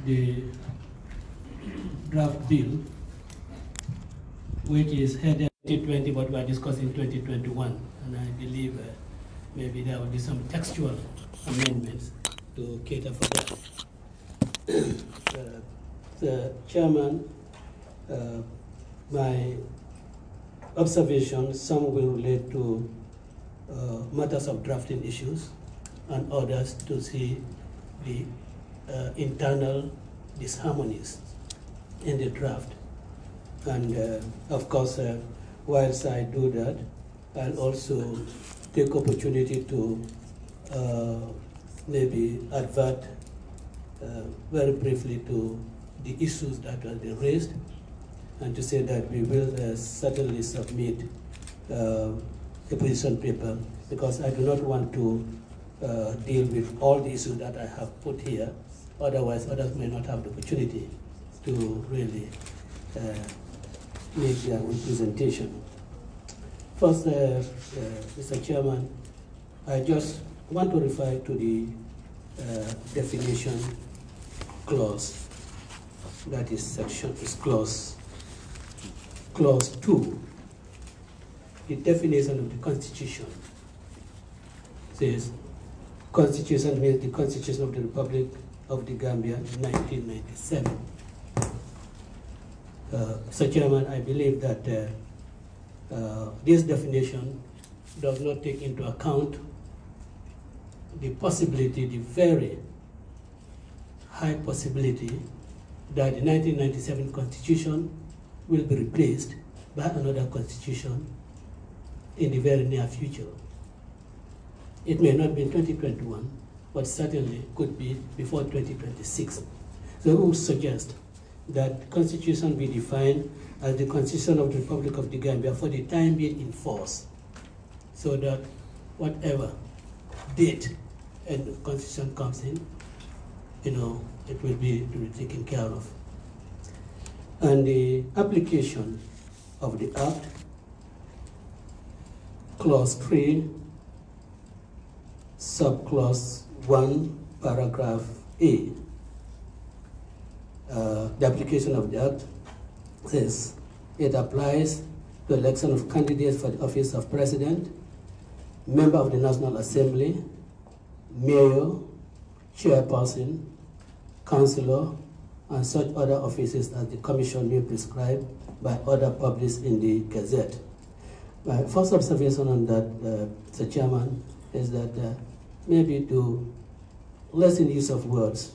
the draft bill, which is headed 2020, but we are discussing 2021, and I believe maybe there will be some textual amendments to cater for that. The chairman, my observations, some will relate to matters of drafting issues, and others to see the internal disharmonies in the draft. And of course, whilst I do that, I'll also take opportunity to maybe advert very briefly to the issues that have been raised, and to say that we will certainly submit a position paper, because I do not want to deal with all the issues that I have put here. Otherwise, others may not have the opportunity to really make their own presentation. First, Mr. Chairman, I just want to refer to the definition clause. That is clause 2. The definition of the Constitution says, Constitution means the Constitution of the Republic of the Gambia, 1997. Mr. Chairman, I believe that this definition does not take into account the possibility, the very high possibility, that the 1997 Constitution will be replaced by another Constitution in the very near future. It may not be in 2021, but certainly could be before 2026. So we would suggest that the Constitution be defined as the Constitution of the Republic of the Gambia for the time being in force, so that whatever date and the Constitution comes in, it will be taken care of. And the application of the Act, Clause 3, Subclause 1, Paragraph A. The application of the Act says it applies to election of candidates for the office of President, member of the National Assembly, mayor, chairperson, councillor, and such other offices as the Commission may prescribe by order published in the Gazette. My first observation on that, Mr. Chairman, is that maybe to lessen use of words,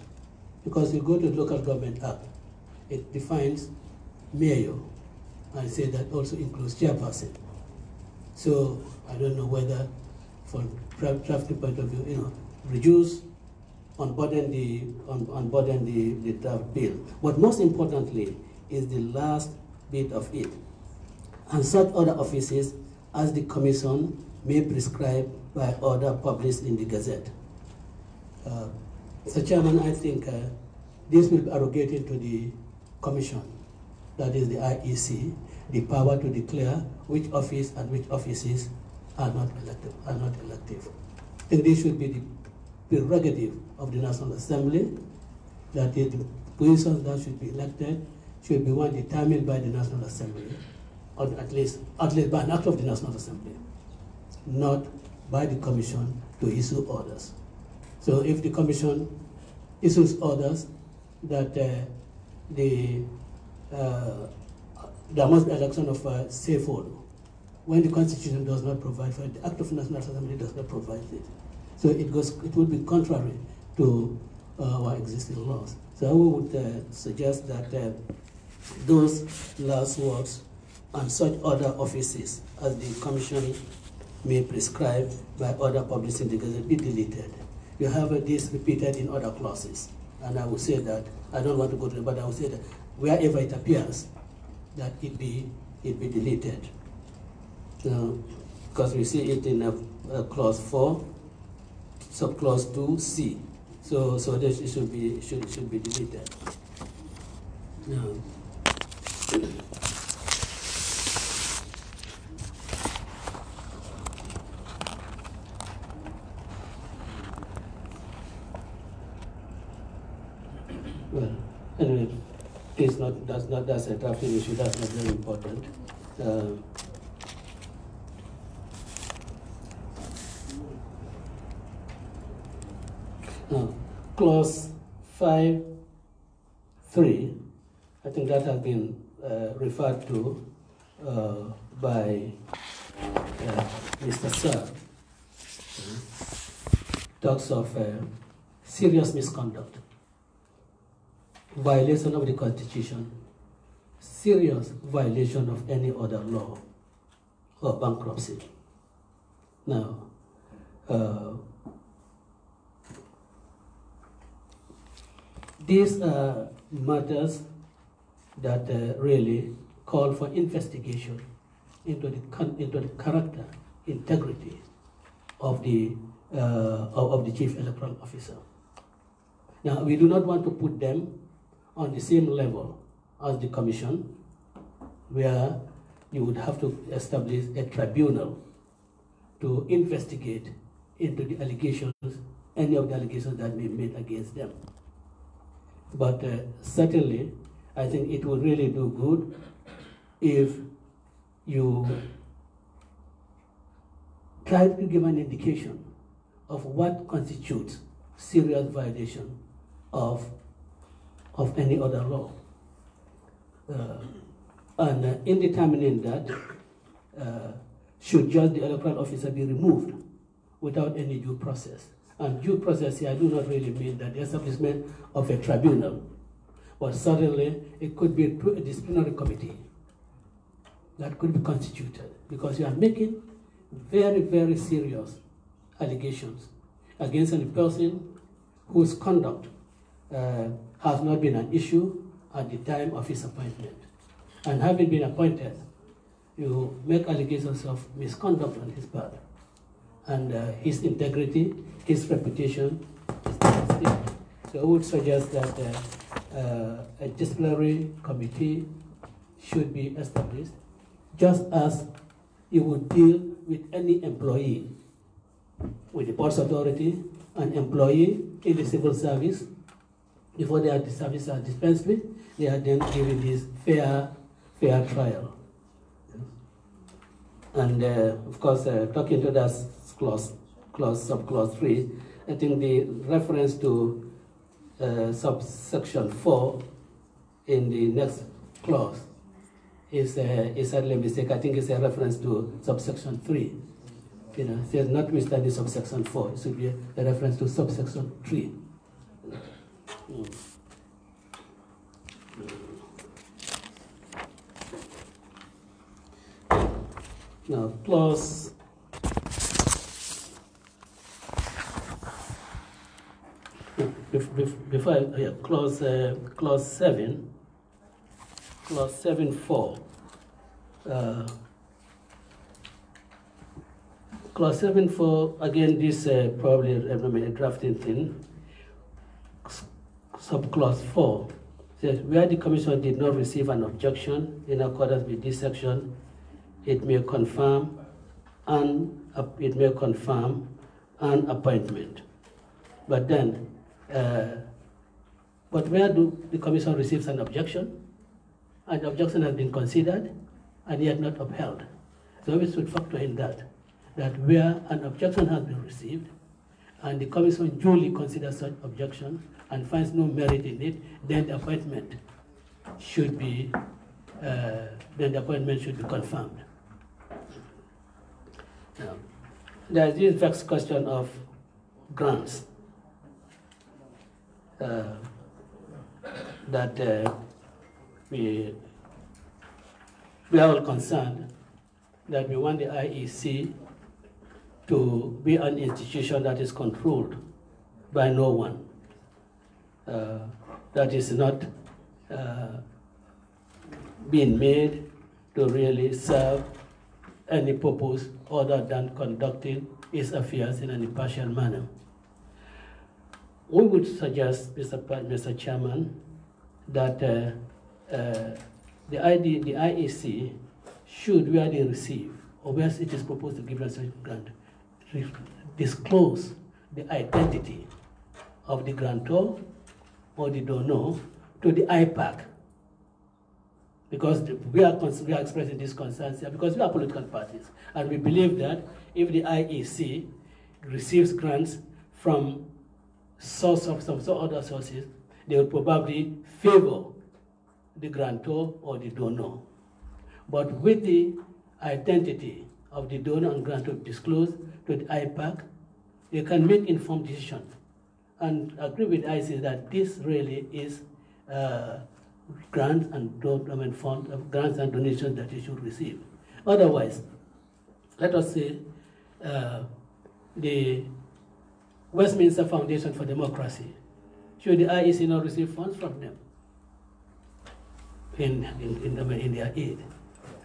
because you go to the Local Government Act, it defines mayor, and say that also includes chairperson. So I don't know whether, from drafting point of view, reduce, unburden the draft bill. But most importantly is the last bit of it. And such other offices as the Commission may prescribe by order published in the Gazette. Mr. Chairman, I think this will be arrogated to the Commission, that is the IEC, the power to declare which office and which offices are not elective. I think this should be the prerogative of the National Assembly, that the positions that should be elected should be one determined by the National Assembly, or at least by an act of the National Assembly, not by the Commission to issue orders. So if the Commission issues orders that there must be election of a safe order, when the Constitution does not provide for it, the Act of National Assembly does not provide it. So it would be contrary to our existing laws. So I would suggest that those last words and such other offices as the Commission may prescribe by order published in the Gazette be deleted. You have this repeated in other clauses, and I will say that, I don't want to go to it, but I will say that wherever it appears, that it be deleted. Because we see it in clause 4, subclause 2C. So this should be deleted. Now, Well, anyway, that's a drafting issue. That's not very important. Now, clause 5.3, I think that has been referred to by Mr. Sir. Talks of serious misconduct, violation of the Constitution, serious violation of any other law, or bankruptcy. Now, these are matters that really call for investigation into the character, integrity of the Chief Electoral Officer. Now, we do not want to put them on the same level as the Commission, where you would have to establish a tribunal to investigate into the allegations, any of the allegations that may be made against them. But certainly, I think it will really do good if you try to give an indication of what constitutes serious violation of any other law. And in determining that, should just the electoral officer be removed without any due process? And due process here, I do not really mean that the establishment of a tribunal, but certainly it could be through a disciplinary committee that could be constituted, because you are making very, very serious allegations against any person whose conduct has not been an issue at the time of his appointment. And having been appointed, you make allegations of misconduct on his part. And his integrity, his reputation is at stake. So I would suggest that a disciplinary committee should be established, just as you would deal with any employee. With the Ports Authority, an employee in the civil service, before the services are dispensed with, they are then given this fair trial. And of course, talking to that subclause 3, I think the reference to subsection 4 in the next clause is certainly a mistake. I think it's a reference to subsection 3. You know, it says notwithstanding subsection 4, it should be a reference to subsection 3. Now, clause clause 7.4. Clause 7.4, again, this probably a drafting thing. Subclause 4 says, where the Commission did not receive an objection in accordance with this section, it may confirm an appointment. But then, but where do the Commission receives an objection, and the objection has been considered and yet not upheld? So we should factor in that where an objection has been received and the Commission duly considers such objection and finds no merit in it, then the appointment should be confirmed. Now, there is this vexed question of grants that we are all concerned that we want the IEC to be an institution that is controlled by no one, that is not being made to really serve any purpose other than conducting its affairs in an impartial manner. We would suggest, Mr. Chairman, that the IEC should, where they receive, or where it is proposed to give us a grant, disclose the identity of the grantor or the donor to the IPAC, because we are expressing these concerns here because we are political parties, and we believe that if the IEC receives grants from some other sources, they will probably favor the grantor or the donor. But with the identity of the donor and grantor disclosed to the IPAC, they can make informed decisions. And agree with IC that this really is grants and grants and donations that you should receive. Otherwise, let us say the Westminster Foundation for Democracy, should the IEC not receive funds from them in their aid?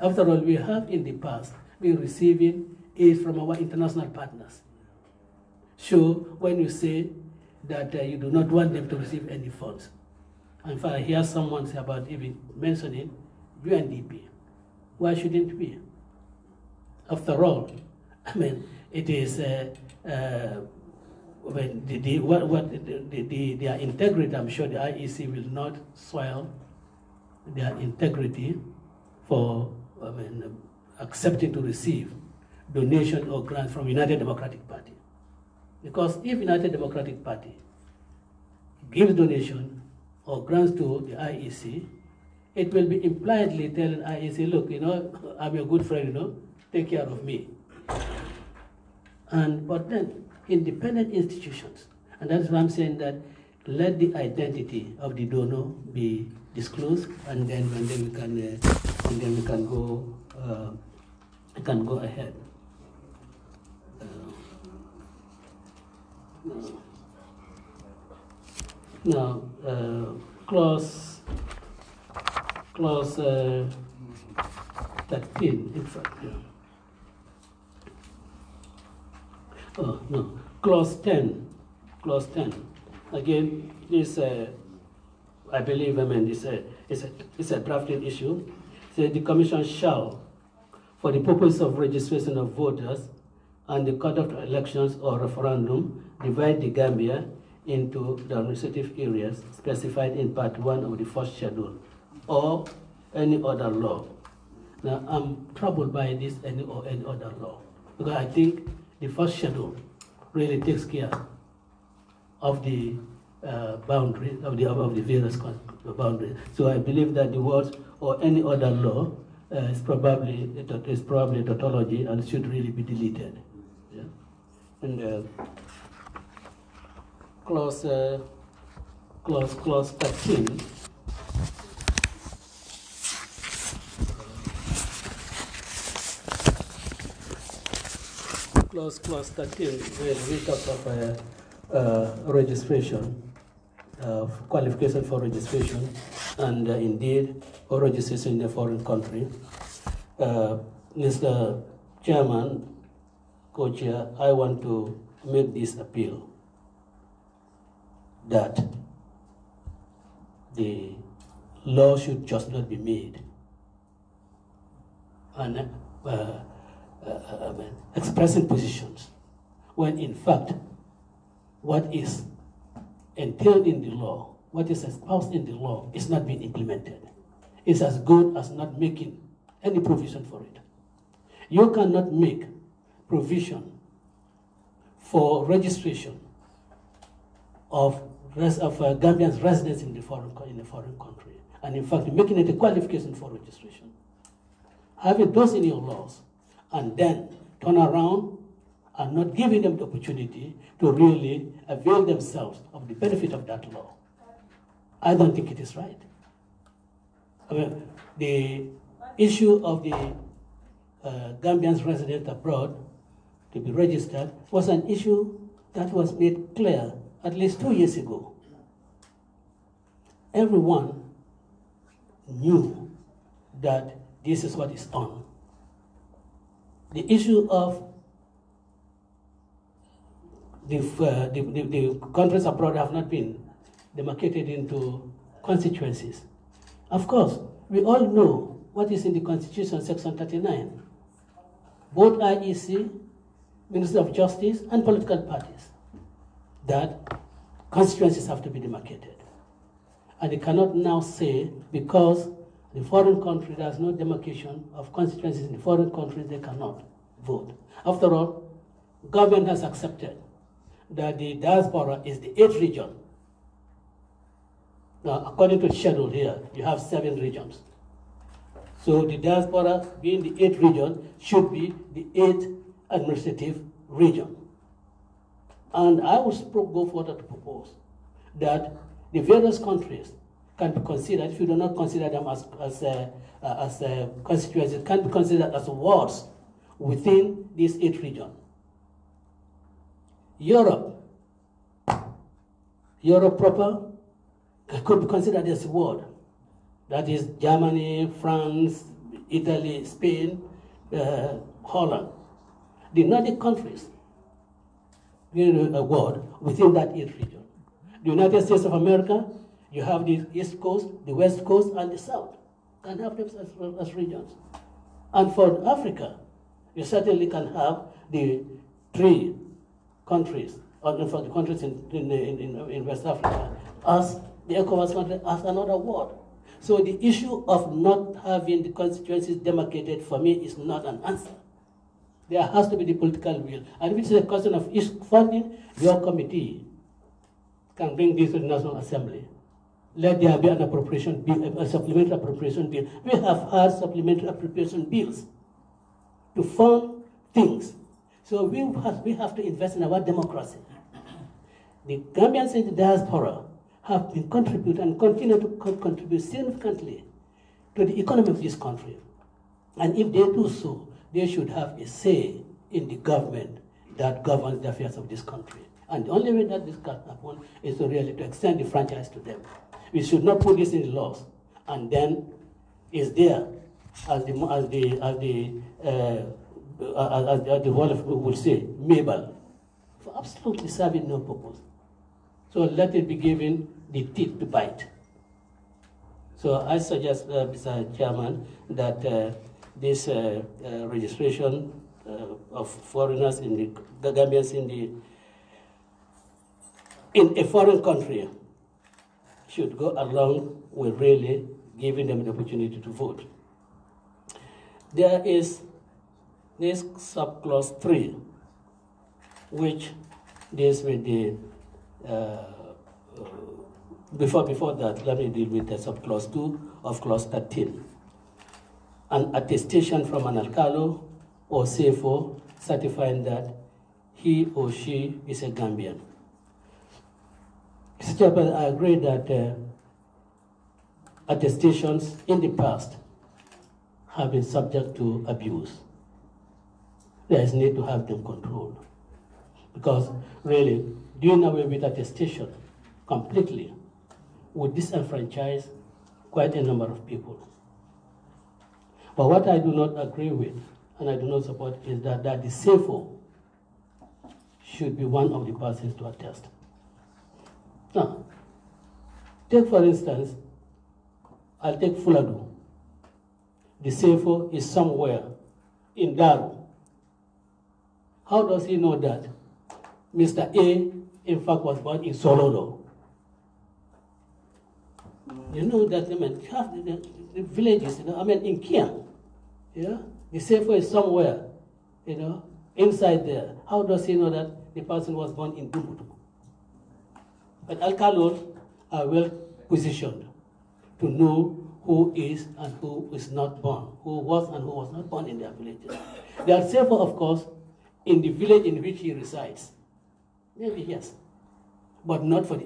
After all, we have in the past been receiving aid from our international partners. So when you say that you do not want them to receive any funds, in fact, I hear someone say about even mentioning UNDP. Why shouldn't we? After all, I mean, it is their integrity. I'm sure the IEC will not soil their integrity for accepting to receive donation or grants from United Democratic Party. Because if United Democratic Party gives donation or grants to the IEC, it will be impliedly telling IEC, look, I'm your good friend, take care of me. But then, independent institutions, and that's why I'm saying that let the identity of the donor be disclosed, and then we can go ahead. Now, clause 13, in fact. Yeah. Oh no, clause 10. Clause 10. Again, this I believe it's a drafting issue. So the Commission shall, for the purpose of registration of voters and the conduct of elections or referendum, divide the Gambia into the administrative areas specified in Part 1 of the first schedule, or any other law. Now, I'm troubled by this any other law, because I think the first schedule really takes care of the boundaries of the various boundaries. So I believe that the words or any other law is probably tautology and should really be deleted. Yeah? And clause 13. Clause 13, where we talk of registration, of qualification for registration, and indeed for registration in a foreign country. Mr. Chairman, Co-Chair, I want to make this appeal that the law should just not be made and expressing positions when in fact what is entailed in the law, what is espoused in the law is not being implemented. It's as good as not making any provision for it. You cannot make provision for registration of Gambians' residents in a foreign country, and in fact making it a qualification for registration. Having those in your laws, and then turn around and not giving them the opportunity to really avail themselves of the benefit of that law, I don't think it is right. I mean, the issue of the Gambians resident abroad to be registered was an issue that was made clear at least 2 years ago. Everyone knew that this is what is on. The issue of the countries abroad have not been demarcated into constituencies. Of course, we all know what is in the Constitution, Section 39. Both IEC, Ministry of Justice, and political parties, that constituencies have to be demarcated. And they cannot now say, because the foreign country, there's no demarcation of constituencies in the foreign countries, they cannot vote. After all, government has accepted that the diaspora is the 8th region. Now, according to the schedule here, you have 7 regions. So the diaspora, being the 8th region, should be the 8th administrative region. And I would go further to propose that the various countries can be considered, if you do not consider them as constituencies, can be considered as wards within this 8th region. Europe proper could be considered as a ward. That is Germany, France, Italy, Spain, Holland. The Nordic countries, a ward within that 8th region. The United States of America, you have the East Coast, the West Coast, and the South. Can have them as regions. And for Africa, you certainly can have the 3 countries, or for the countries in West Africa, as the ECOWAS country, as another ward. So the issue of not having the constituencies demarcated, for me, is not an answer. There has to be the political will. And if it's a question of funding, your committee can bring this to the National Assembly. Let there be an appropriation bill, a supplementary appropriation bill. We have had supplementary appropriation bills to fund things. So we have to invest in our democracy. The Gambians in the diaspora have been contributing and continue to contribute significantly to the economy of this country. And if they do so, they should have a say in the government that governs the affairs of this country. And the only way that this can happen is to really to extend the franchise to them. We should not put this in the laws, and then is there, as the world will say, Mabel, for absolutely serving no purpose. So let it be given the teeth to bite. So I suggest, Mr. Chairman, that this registration of foreigners in the Gambians in a foreign country should go along with really giving them the opportunity to vote. There is this subclause 3, which deals with the before that, let me deal with the subclause 2 of clause 13. An attestation from an alcalo or CFO certifying that he or she is a Gambian. Mr. Chairman, I agree that attestations in the past have been subject to abuse. There is need to have them controlled. Because really, doing away with attestation completely would disenfranchise quite a number of people. But what I do not agree with, and I do not support, is that the CFO should be one of the persons to attest. Now, take for instance, I'll take Fuladu. The CFO is somewhere in DARBOE. How does he know that Mr. A, in fact, was born in Solodo? You know that, I mean, the villages, I mean, in Kiang, the CFO is somewhere, inside there. How does he know that the person was born in Dumbutu? But alcalos are well positioned to know who is and who is not born, who was and who was not born in their villages. They are safer, of course, in the village in which he resides. Maybe yes, but not for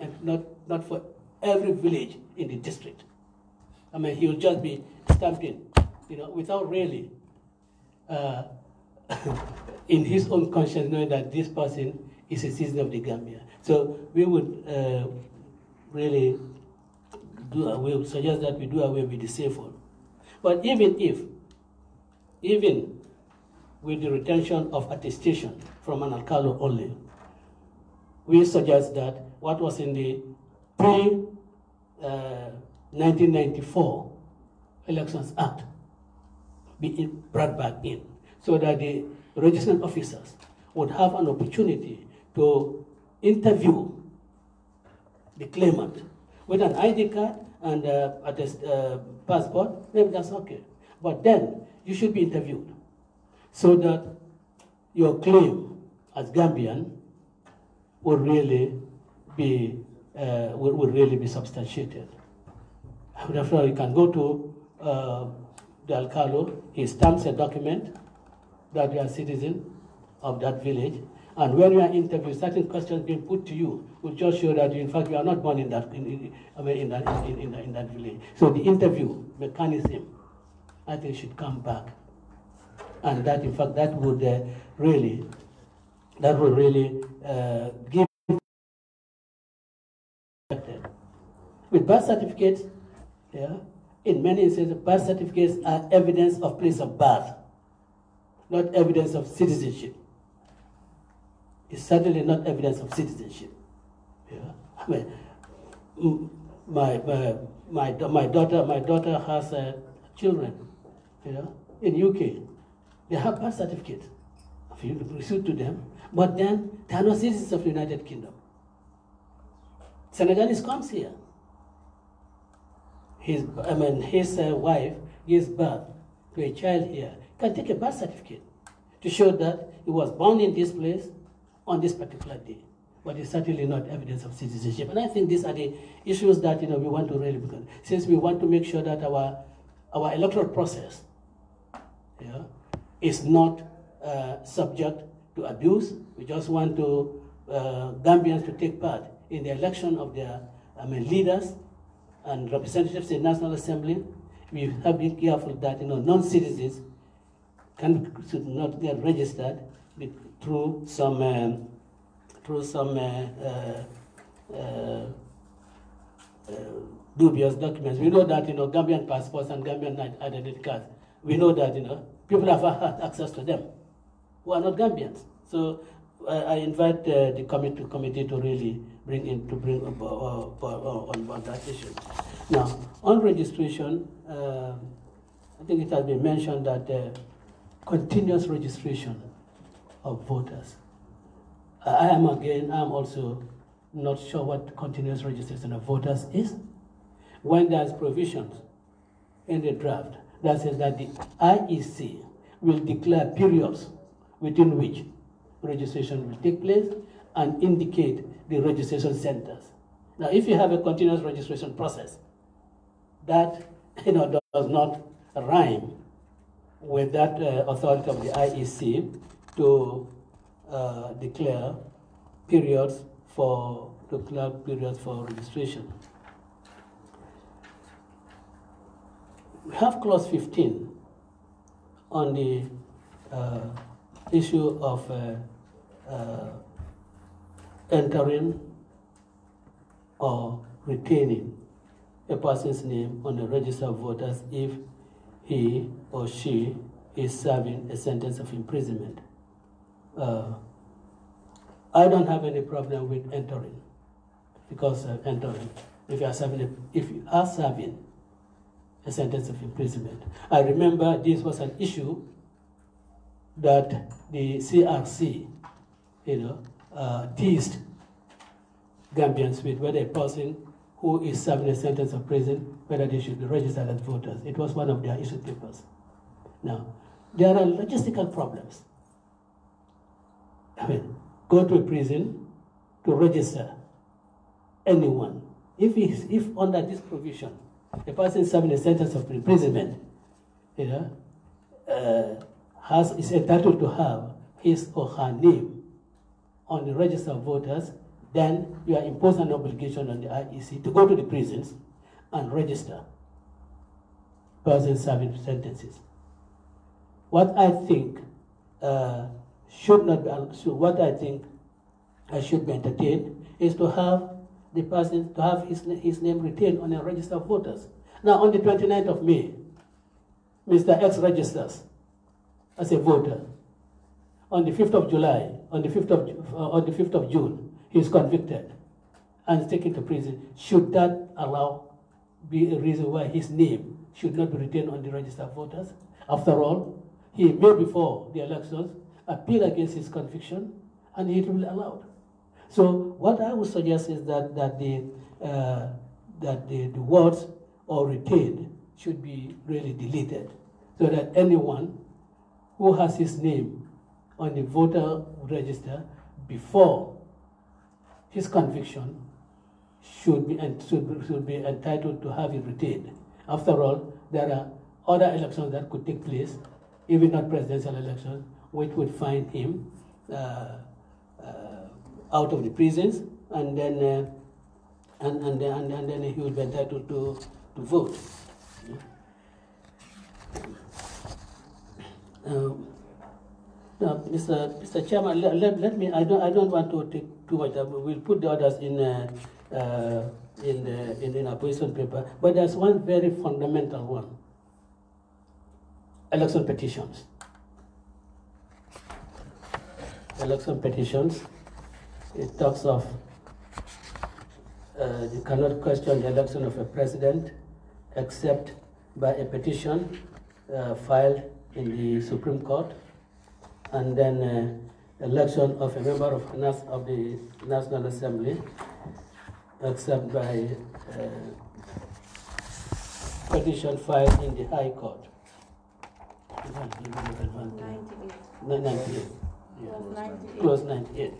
every village in the district. I mean, he will just be stamping, without really, in his own conscience, knowing that this person is a citizen of the Gambia. So we would really we would suggest that we do away with the CFO. But even with the retention of attestation from an alcalo only, we suggest that what was in the pre-1994 Elections Act be brought back in, so that the registration officers would have an opportunity to interview the claimant with an ID card and a passport, maybe that's okay. But then you should be interviewed so that your claim as Gambian will really be substantiated. Therefore, you can go to the Alcalo, he stamps a document that you are a citizen of that village, and when you are interviewed, certain questions being put to you will just show that, in fact, you are not born in that village. So the interview mechanism, I think, should come back, and that, in fact, that would really give. With birth certificates, yeah, in many instances, birth certificates are evidence of place of birth, not evidence of citizenship. It's certainly not evidence of citizenship. Yeah. I mean, my daughter has children, you know, in UK. They have birth certificates. If you pursue to them, but then they are not citizens of the United Kingdom. Senegalese comes here. His wife gives birth to a child here. Can take a birth certificate to show that he was born in this place on this particular day. But it's certainly not evidence of citizenship. And I think these are the issues that, you know, we want to really begin. Since we want to make sure that our electoral process, yeah, is not subject to abuse. We just want to Gambians to take part in the election of their leaders and representatives in the National Assembly. We have been careful that, you know, non-citizens should not get registered through some dubious documents. We know that, you know, Gambian passports and Gambian identity cards, we know that, you know, people have had access to them who are not Gambians. So I invite the committee to really bring on that issue. Now, on registration, I think it has been mentioned that continuous registration of voters. I am also not sure what continuous registration of voters is. When there's provisions in the draft that says that the IEC will declare periods within which registration will take place and indicate the registration centers. Now, if you have a continuous registration process, that, you know, does not rhyme with that authority of the IEC to declare periods for registration. We have clause 15 on the issue of entering or retaining a person's name on the register of voters if he or she is serving a sentence of imprisonment. I don't have any problem with entering, because entering, if you are serving a sentence of imprisonment. I remember this was an issue that the CRC, you know, teased Gambians with, whether a person who is serving a sentence of prison, whether they should be registered as voters. It was one of their issue papers. Now, there are logistical problems. I mean, go to a prison to register anyone. If under this provision, a person serving a sentence of imprisonment, you know, is entitled to have his or her name on the register of voters, then you are imposing an obligation on the IEC to go to the prisons and register persons serving sentences. What I think should be entertained is to have the person to have his name retained on a register of voters. Now, on the 29th of May, Mr. X registers as a voter. On the 5th of July, on the 5th of June, he is convicted and is taken to prison. Should that be a reason why his name should not be retained on the register of voters? After all, he may, before the elections, appeal against his conviction, and it will be allowed. So what I would suggest is that that the words or retained should be really deleted, so that anyone who has his name on the voter register before his conviction should be entitled to have it retained. After all, there are other elections that could take place, even not presidential elections, which would find him out of the prisons, and then and then he will be entitled to vote. Now, Mr. Chairman, let me. I don't want to take too much. We'll put the others in our position paper. But there's one very fundamental one: election petitions. Election petitions. It talks of you cannot question the election of a president except by a petition filed in the Supreme Court, and then election of a member of the National Assembly except by petition filed in the High Court. 98. Close 98.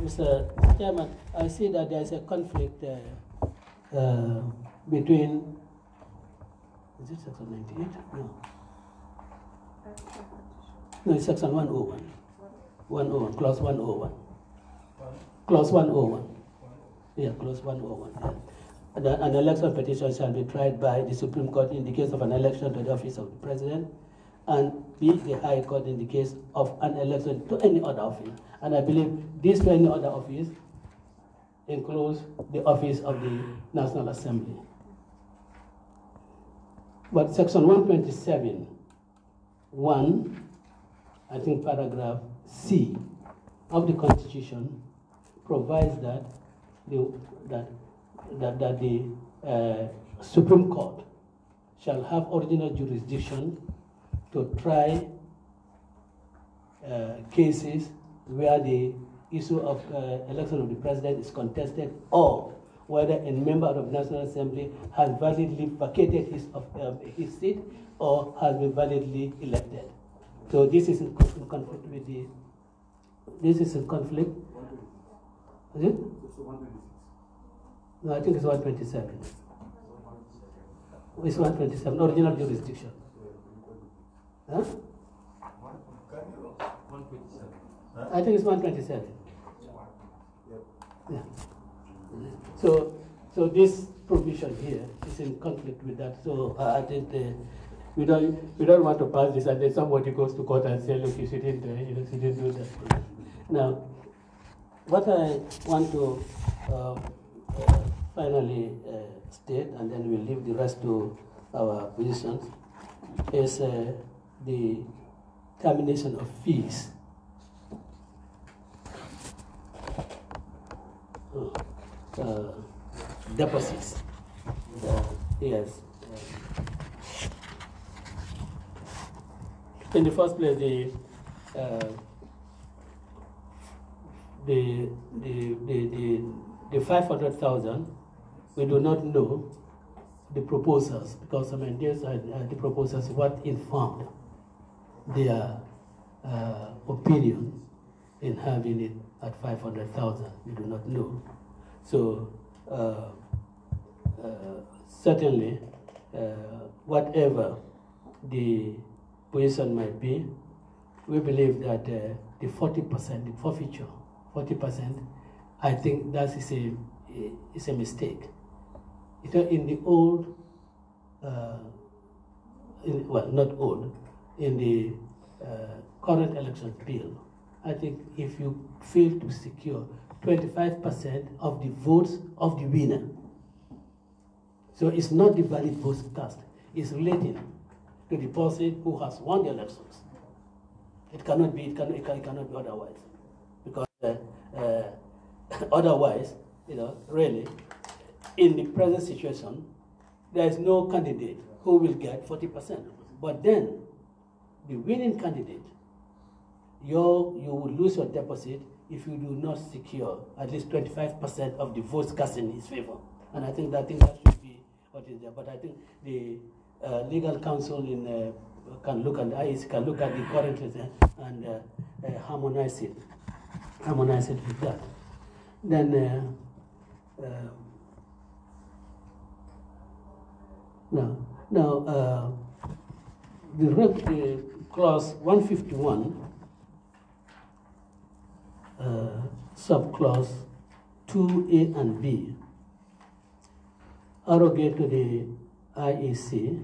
Mr. Chairman, I see that there is a conflict between. Is it section 98? No. No, it's section 101. 101, clause 101. Clause 101. Yeah, clause 101. Yeah. An election petition shall be tried by the Supreme Court in the case of an election to the office of the President, and be the High Court in the case of an election to any other office. And I believe this to any other office includes the office of the National Assembly. But section 127, 1, I think paragraph C of the Constitution provides that the Supreme Court shall have original jurisdiction to try cases where the issue of election of the president is contested, or whether a member of the National Assembly has validly vacated his seat or has been validly elected. So this is in conflict with the. This is in conflict. Is it? No, I think it's 127. It's 127. Original jurisdiction. Huh? I think it's 127. Yeah. So this provision here is in conflict with that. So I think we don't want to pass this, and then somebody goes to court and say, look, you shouldn't do that. Now, what I want to finally state, and then we'll leave the rest to our positions, is the termination of fees. Deposits. Yes. In the first place, the 500,000, we do not know the proposals, because I mean, these are the proposals what informed their opinion in having it at 500,000. We do not know. So certainly, whatever the position might be, we believe that the 40%, the forfeiture, 40%, I think that is a mistake. In the old, well, not old, in the current election bill, I think if you fail to secure 25% of the votes of the winner, so it's not the valid votes cast, it's relating to the person who has won the elections. It cannot be otherwise, because otherwise, really, in the present situation, there is no candidate who will get 40%. But then, the winning candidate, you will lose your deposit if you do not secure at least 25% of the votes cast in his favor. And I think that should be what is there. But I think the legal counsel can look at the IEC, can look at the current and harmonize it with that. Then the clause 151, subclause 2A and B, arrogate to the IEC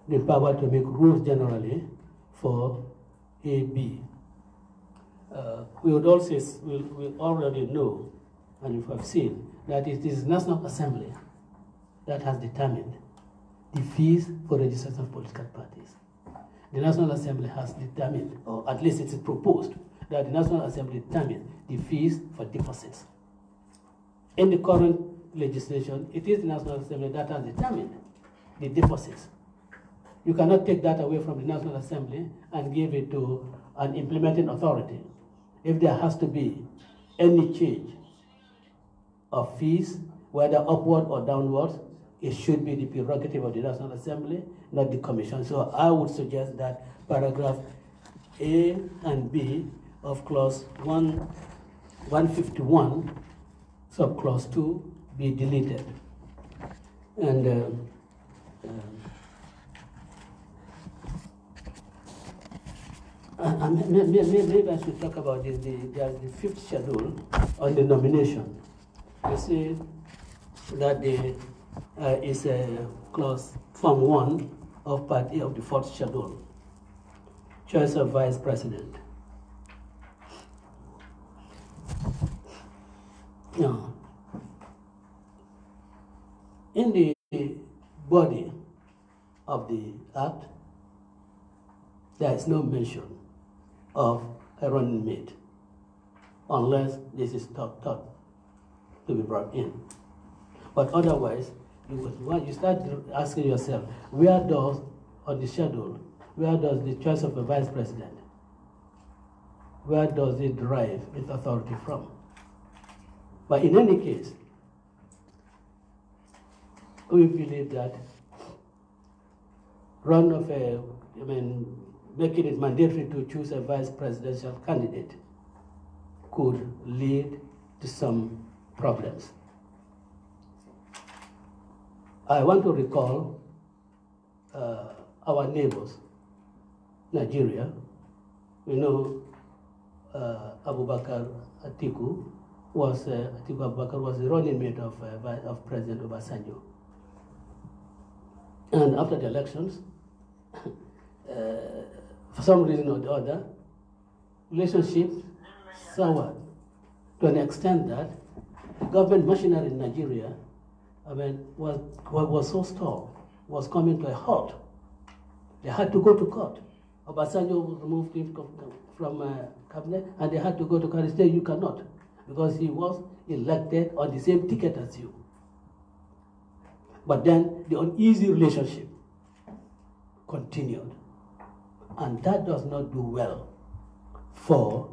the power to make rules generally for AB. We already know, and we have seen, that it is National Assembly that has determined the fees for registration of political parties. The National Assembly has determined, or at least it is proposed, that the National Assembly determine the fees for deposits. In the current legislation, it is the National Assembly that has determined the deposits. You cannot take that away from the National Assembly and give it to an implementing authority. If there has to be any change of fees, whether upward or downward, it should be the prerogative of the National Assembly, not the Commission. So I would suggest that paragraph A and B of clause 151, subclause 2, be deleted. And maybe I should talk about this. There's the fifth schedule on the nomination. You see that there is a clause, Form 1 of Part A of the fourth schedule, choice of vice president. Now, in the body of the Act, there is no mention of a running mate, unless this is thought to be brought in. But otherwise, you start asking yourself, where does, on the schedule, where does the choice of a vice president, where does it derive its authority from? But in any case, we believe that making it mandatory to choose a vice presidential candidate could lead to some problems. I want to recall our neighbors, Nigeria. We know Abubakar Atiku was the running mate of President Obasanjo. And after the elections, for some reason or the other, relationships soured to an extent that the government machinery in Nigeria was so stalled, was coming to a halt. They had to go to court. Obasanjo removed him from cabinet, and they had to go to court and say, you cannot, because he was elected on the same ticket as you. But then the uneasy relationship continued. And that does not do well for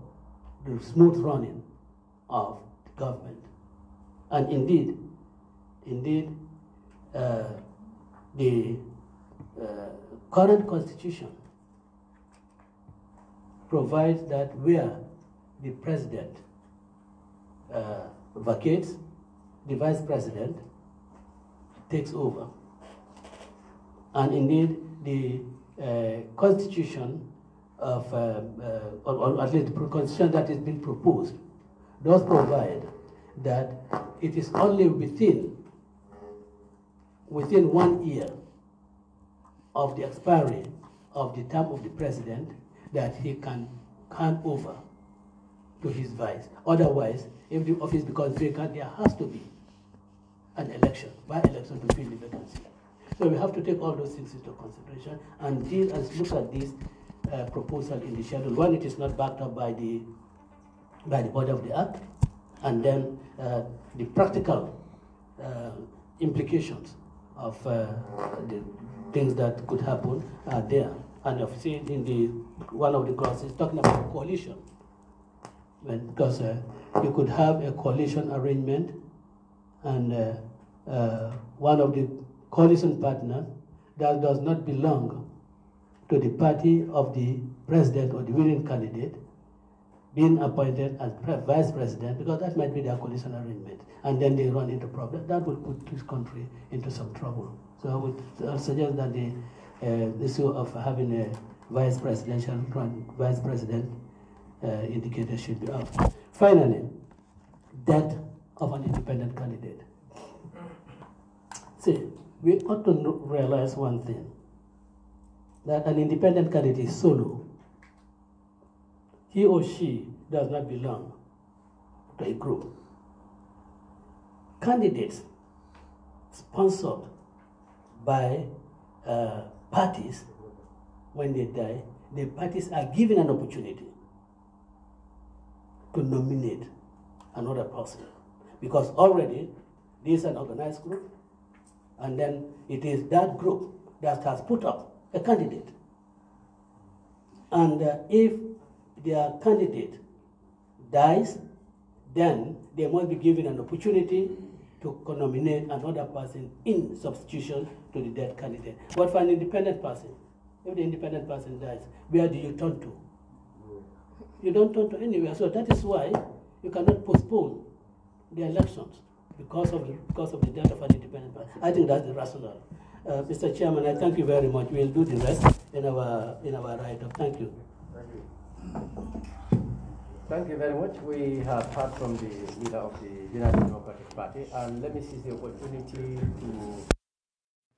the smooth running of the government. And indeed, the current constitution provides that where the president vacates, the vice president takes over. And indeed, the constitution of, or at least the constitution that is being proposed, does provide that it is only within 1 year of the expiry of the term of the president that he can hand over to his vice. Otherwise, if the office becomes vacant, there has to be an election, by election, to fill the vacancy. So we have to take all those things into consideration and deal and look at this proposal in the schedule. One, it is not backed up by the body of the Act, and then the practical implications of the things that could happen are there. And I've seen in one of the clauses talking about coalition, because you could have a coalition arrangement and one of the coalition partners that does not belong to the party of the president or the winning candidate being appointed as vice president, because that might be their coalition arrangement, and then they run into problems. That would put this country into some trouble. So I would suggest that the issue of having a vice president indicator should be up. Finally, that of an independent candidate. See, we ought to realize one thing, that an independent candidate is solo. He or she does not belong to a group. Candidates sponsored by parties, when they die, the parties are given an opportunity to nominate another person, because already this is an organized group, and then it is that group that has put up a candidate. And if their candidate dies, then they must be given an opportunity to nominate another person in substitution to the dead candidate. But for an independent person, if the independent person dies, where do you turn to? You don't turn to anywhere. So that is why you cannot postpone the elections because of the death of an independent person. I think that's the rationale. Mr. Chairman, I thank you very much. We'll do the rest in our write-up. Thank you. Thank you very much. We have heard from the leader of the United Democratic Party, and let me seize the opportunity to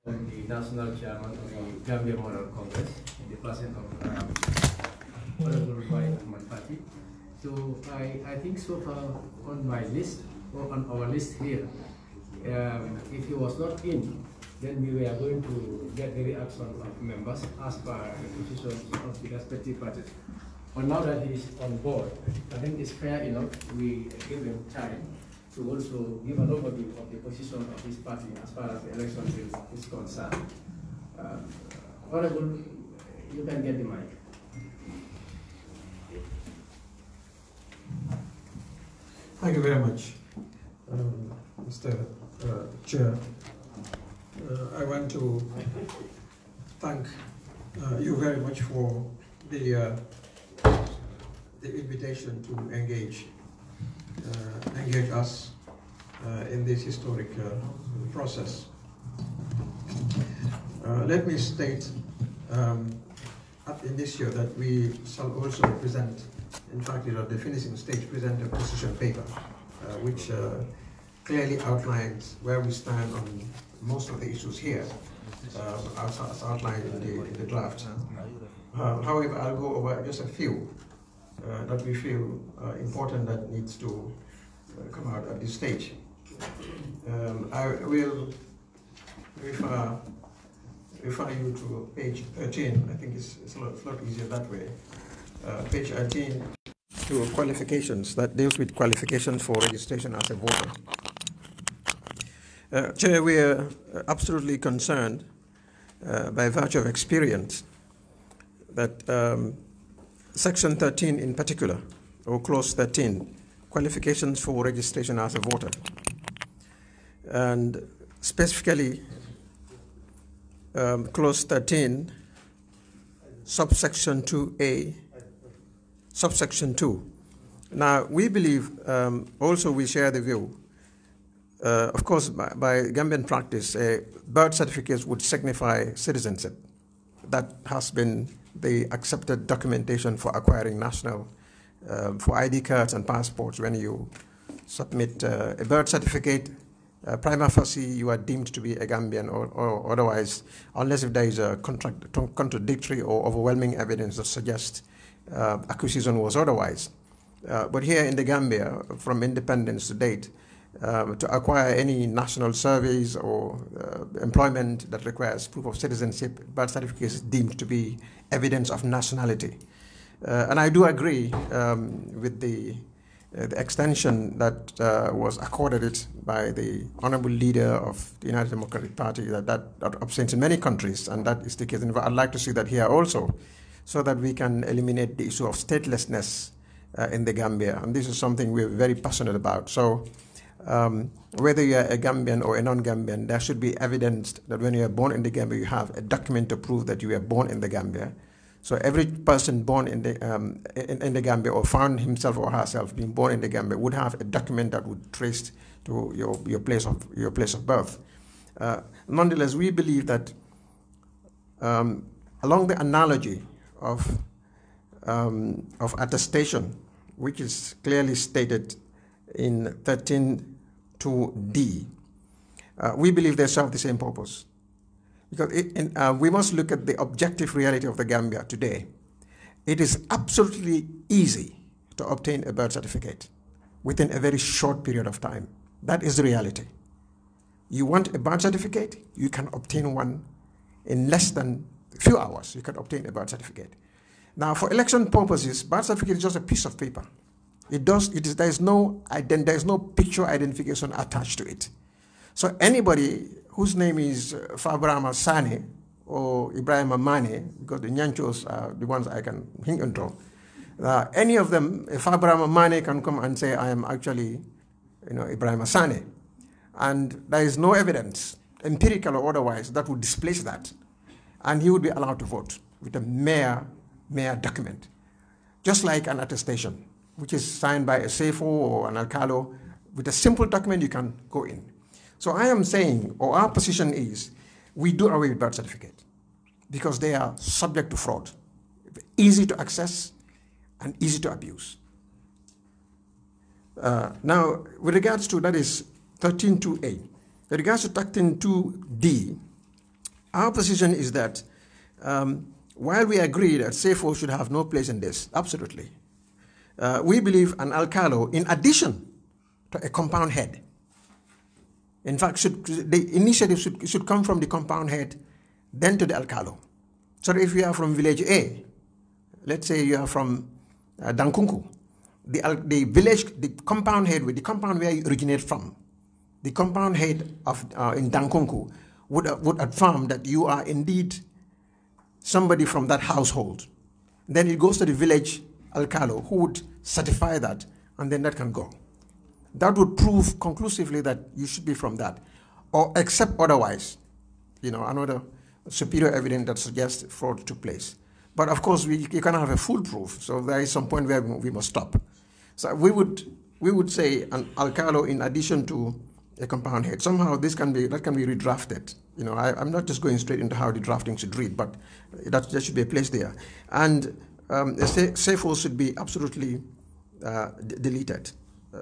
the national chairman of the Gambia Model Congress in the person of Honorable Ahmad Party. So I think so far on my list, or on our list here, if he was not in, then we were going to get the reaction of members as per the positions of the respective parties. But now that he is on board, I think it's fair enough we give him time to also give an overview of the position of his party as far as the election is concerned. Honorable, you can get the mic. Thank you very much, Mr. Chair. I want to thank you very much for the invitation to engage us in this historic process. Let me state in this year that we shall also present, in fact, at the finishing stage, present a position paper which clearly outlines where we stand on most of the issues here, as outlined in the draft. However, I'll go over just a few that we feel important that needs to come out at this stage. I will refer you to page 13. I think it's a lot easier that way. Page 13 to qualifications, that deals with qualifications for registration as a voter. Chair, we are absolutely concerned by virtue of experience that Section 13 in particular, or Clause 13, qualifications for registration as a voter, and specifically Clause 13, subsection 2A, subsection 2. Now, we believe, also we share the view, of course, by Gambian practice, birth certificates would signify citizenship. That has been the accepted documentation for acquiring national, for ID cards and passports. When you submit a birth certificate, prima facie, you are deemed to be a Gambian, or otherwise, unless if there is a contradictory or overwhelming evidence that suggests acquisition was otherwise. But here in the Gambia, from independence to date, to acquire any national service or employment that requires proof of citizenship, birth certificate is deemed to be evidence of nationality. And I do agree with the extension that was accorded it by the honorable leader of the United Democratic Party that obtains in many countries, and that is the case. And I'd like to see that here also, so that we can eliminate the issue of statelessness in the Gambia. And this is something we're very passionate about. So whether you are a Gambian or a non-Gambian, there should be evidence that when you are born in the Gambia, you have a document to prove that you were born in the Gambia. So every person born in the Gambia or found himself or herself being born in the Gambia would have a document that would trace to your place of birth. Nonetheless, we believe that along the analogy of attestation, which is clearly stated in 13.2d, we believe they serve the same purpose. Because we must look at the objective reality of the Gambia today. It is absolutely easy to obtain a birth certificate within a very short period of time. That is the reality. You want a birth certificate, you can obtain one in less than a few hours. You can obtain a birth certificate. Now, for election purposes, birth certificate is just a piece of paper. There is no picture identification attached to it. So anybody whose name is Fabrama Sane or Ibrahim Mane, because the Nyanchos are the ones I can hint into, any of them, Fabrama Mane can come and say, I am actually, Ibrahim Sane. And there is no evidence, empirical or otherwise, that would displace that. And he would be allowed to vote with a mere document. Just like an attestation, which is signed by a SEFO or an alcalo. With a simple document, you can go in. So I am saying, or our position is, we do away with birth certificate because they are subject to fraud, easy to access and easy to abuse. Now, with regards to, that is 13.2a, with regards to 13.2d, our position is that while we agree that SEFO should have no place in this, absolutely, we believe an alcalo, in addition to a compound head, in fact, the initiative should come from the compound head, then to the alcalo. So if you are from village A, let's say you are from Dankunku, the village, the compound head, with the compound where you originate from, the compound head of in Dankunku would affirm that you are indeed somebody from that household. Then it goes to the village alcalo, who would certify that, and then that can go. That would prove conclusively that you should be from that, or except otherwise, another superior evidence that suggests fraud took place. But of course, you cannot have a full proof, so there is some point where we must stop. So we would say an alcalo in addition to a compound head. Somehow that can be redrafted. I'm not just going straight into how the drafting should read, but there should be a place there. And SEFO should be absolutely deleted.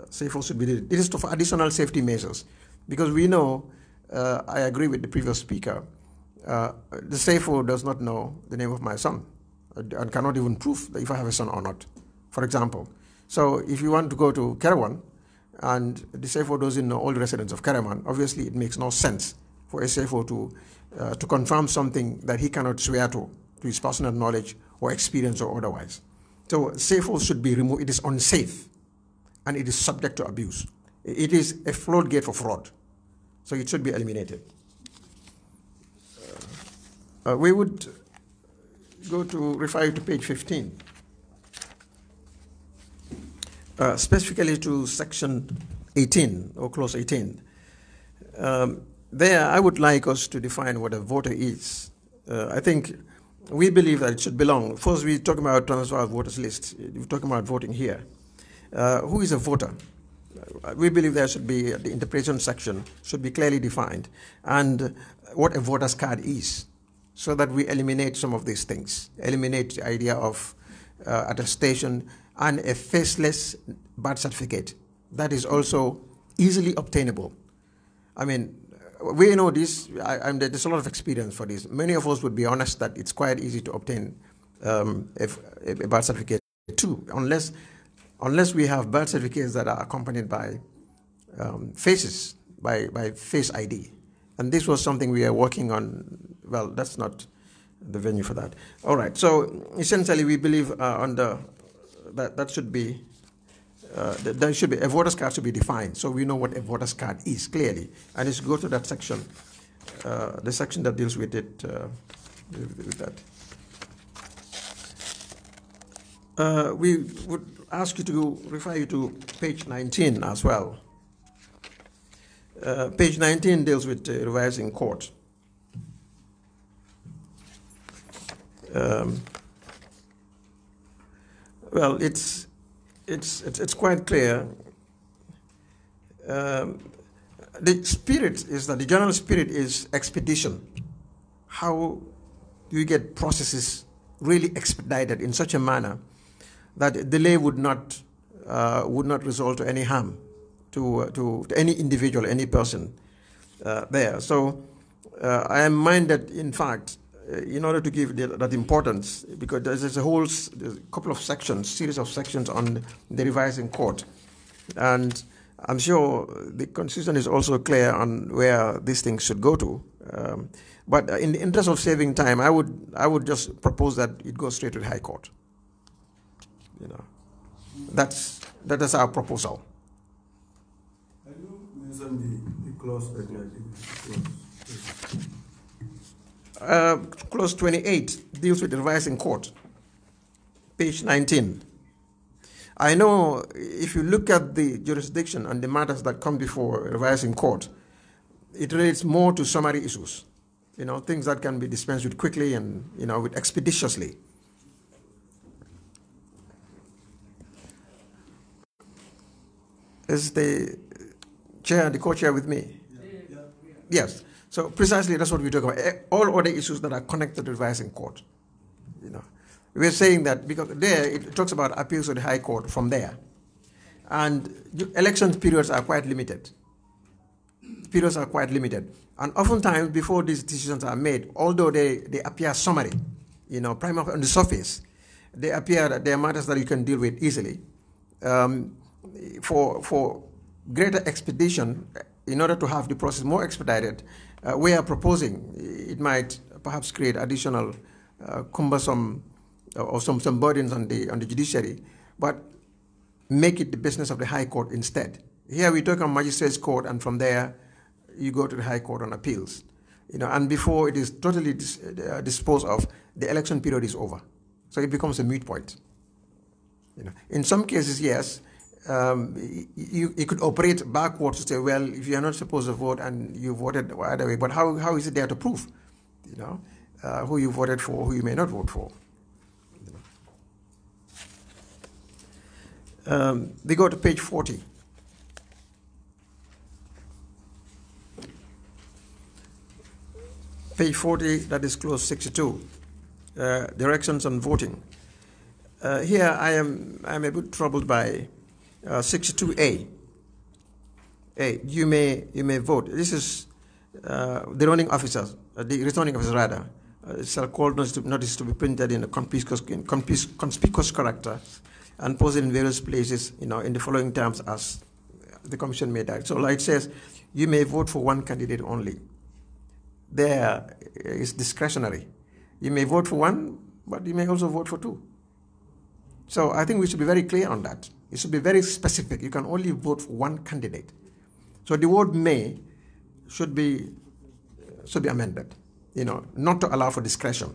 SEFO should be deleted. It is for additional safety measures, because we know, I agree with the previous speaker, the SEFO does not know the name of my son and cannot even prove if I have a son or not, for example. So if you want to go to Kerawan and the SEFO doesn't know all the residents of Kerawan, obviously it makes no sense for a SEFO to confirm something that he cannot swear to his personal knowledge or experience or otherwise. So SEFO should be removed. It is unsafe and it is subject to abuse. It is a floodgate for fraud. So it should be eliminated. We would refer you to page 15. Specifically to section 18 or clause 18. There, I would like us to define what a voter is. I think we believe that it should belong. First, we're talking about transfer of voters list. We're talking about voting here. Who is a voter? We believe there should be, the interpretation section should be clearly defined, and what a voter's card is, so that we eliminate some of these things, eliminate the idea of attestation and a faceless birth certificate that is also easily obtainable. I mean, we know this, there's a lot of experience for this. Many of us would be honest that it's quite easy to obtain a birth certificate too, unless we have birth certificates that are accompanied by faces, by face ID. And this was something we are working on. Well, that's not the venue for that. All right, so essentially we believe that should be, there should be, a voter's card should be defined, so we know what a voter's card is clearly. And let's go to that section, the section that deals with it, with that. We would ask you to refer you to page 19 as well. Page 19 deals with revising court. Well, it's quite clear. The spirit is that the general spirit is expedition. How do you get processes really expedited in such a manner that delay would not result to any harm to any individual, any person there. So I am minded, in fact, in order to give that importance, because there's a couple of sections, series of sections on the revising court, and I'm sure the Constitution is also clear on where these things should go to. But in the interest of saving time, I would just propose that it goes straight to the High Court. You know, that is our proposal. Can you mention the clause that you are Clause 28 deals with the revising court. Page 19. I know if you look at the jurisdiction and the matters that come before a revising court, it relates more to summary issues, you know, things that can be dispensed with quickly and, you know, with expeditiously. Is the chair, the co-chair with me? Yeah. Yes. So precisely that's what we talk about. All other issues that are connected to the revising court, you know. We're saying that because there it talks about appeals to the High Court from there. And election periods are quite limited. Periods are quite limited. And oftentimes before these decisions are made, although they appear summary, you know, primarily on the surface, they appear that they are matters that you can deal with easily. For greater expedition, in order to have the process more expedited, we are proposing it might perhaps create additional cumbersome or some burdens on the judiciary, but make it the business of the High Court instead. Here we talk on Magistrates Court, and from there you go to the High Court on appeals. You know, and before it is totally disposed of, the election period is over, so it becomes a moot point. You know, in some cases, yes, you could operate backwards to say, well, if you are not supposed to vote and you voted either way, but how is it there to prove, you know, who you voted for, who you may not vote for? We go to page 40. Page 40, that is clause 62, directions on voting. Here I'm a bit troubled by 62A. You may vote. This is the returning officers, rather. Shall call notice to be printed in a conspicuous character and posted in various places, you know, in the following terms as the Commission may direct. So, like it says, you may vote for one candidate only. There is discretionary. You may vote for one, but you may also vote for two. So, I think we should be very clear on that. It should be very specific. You can only vote for one candidate. So, the word "may" should be amended. You know, not to allow for discretion.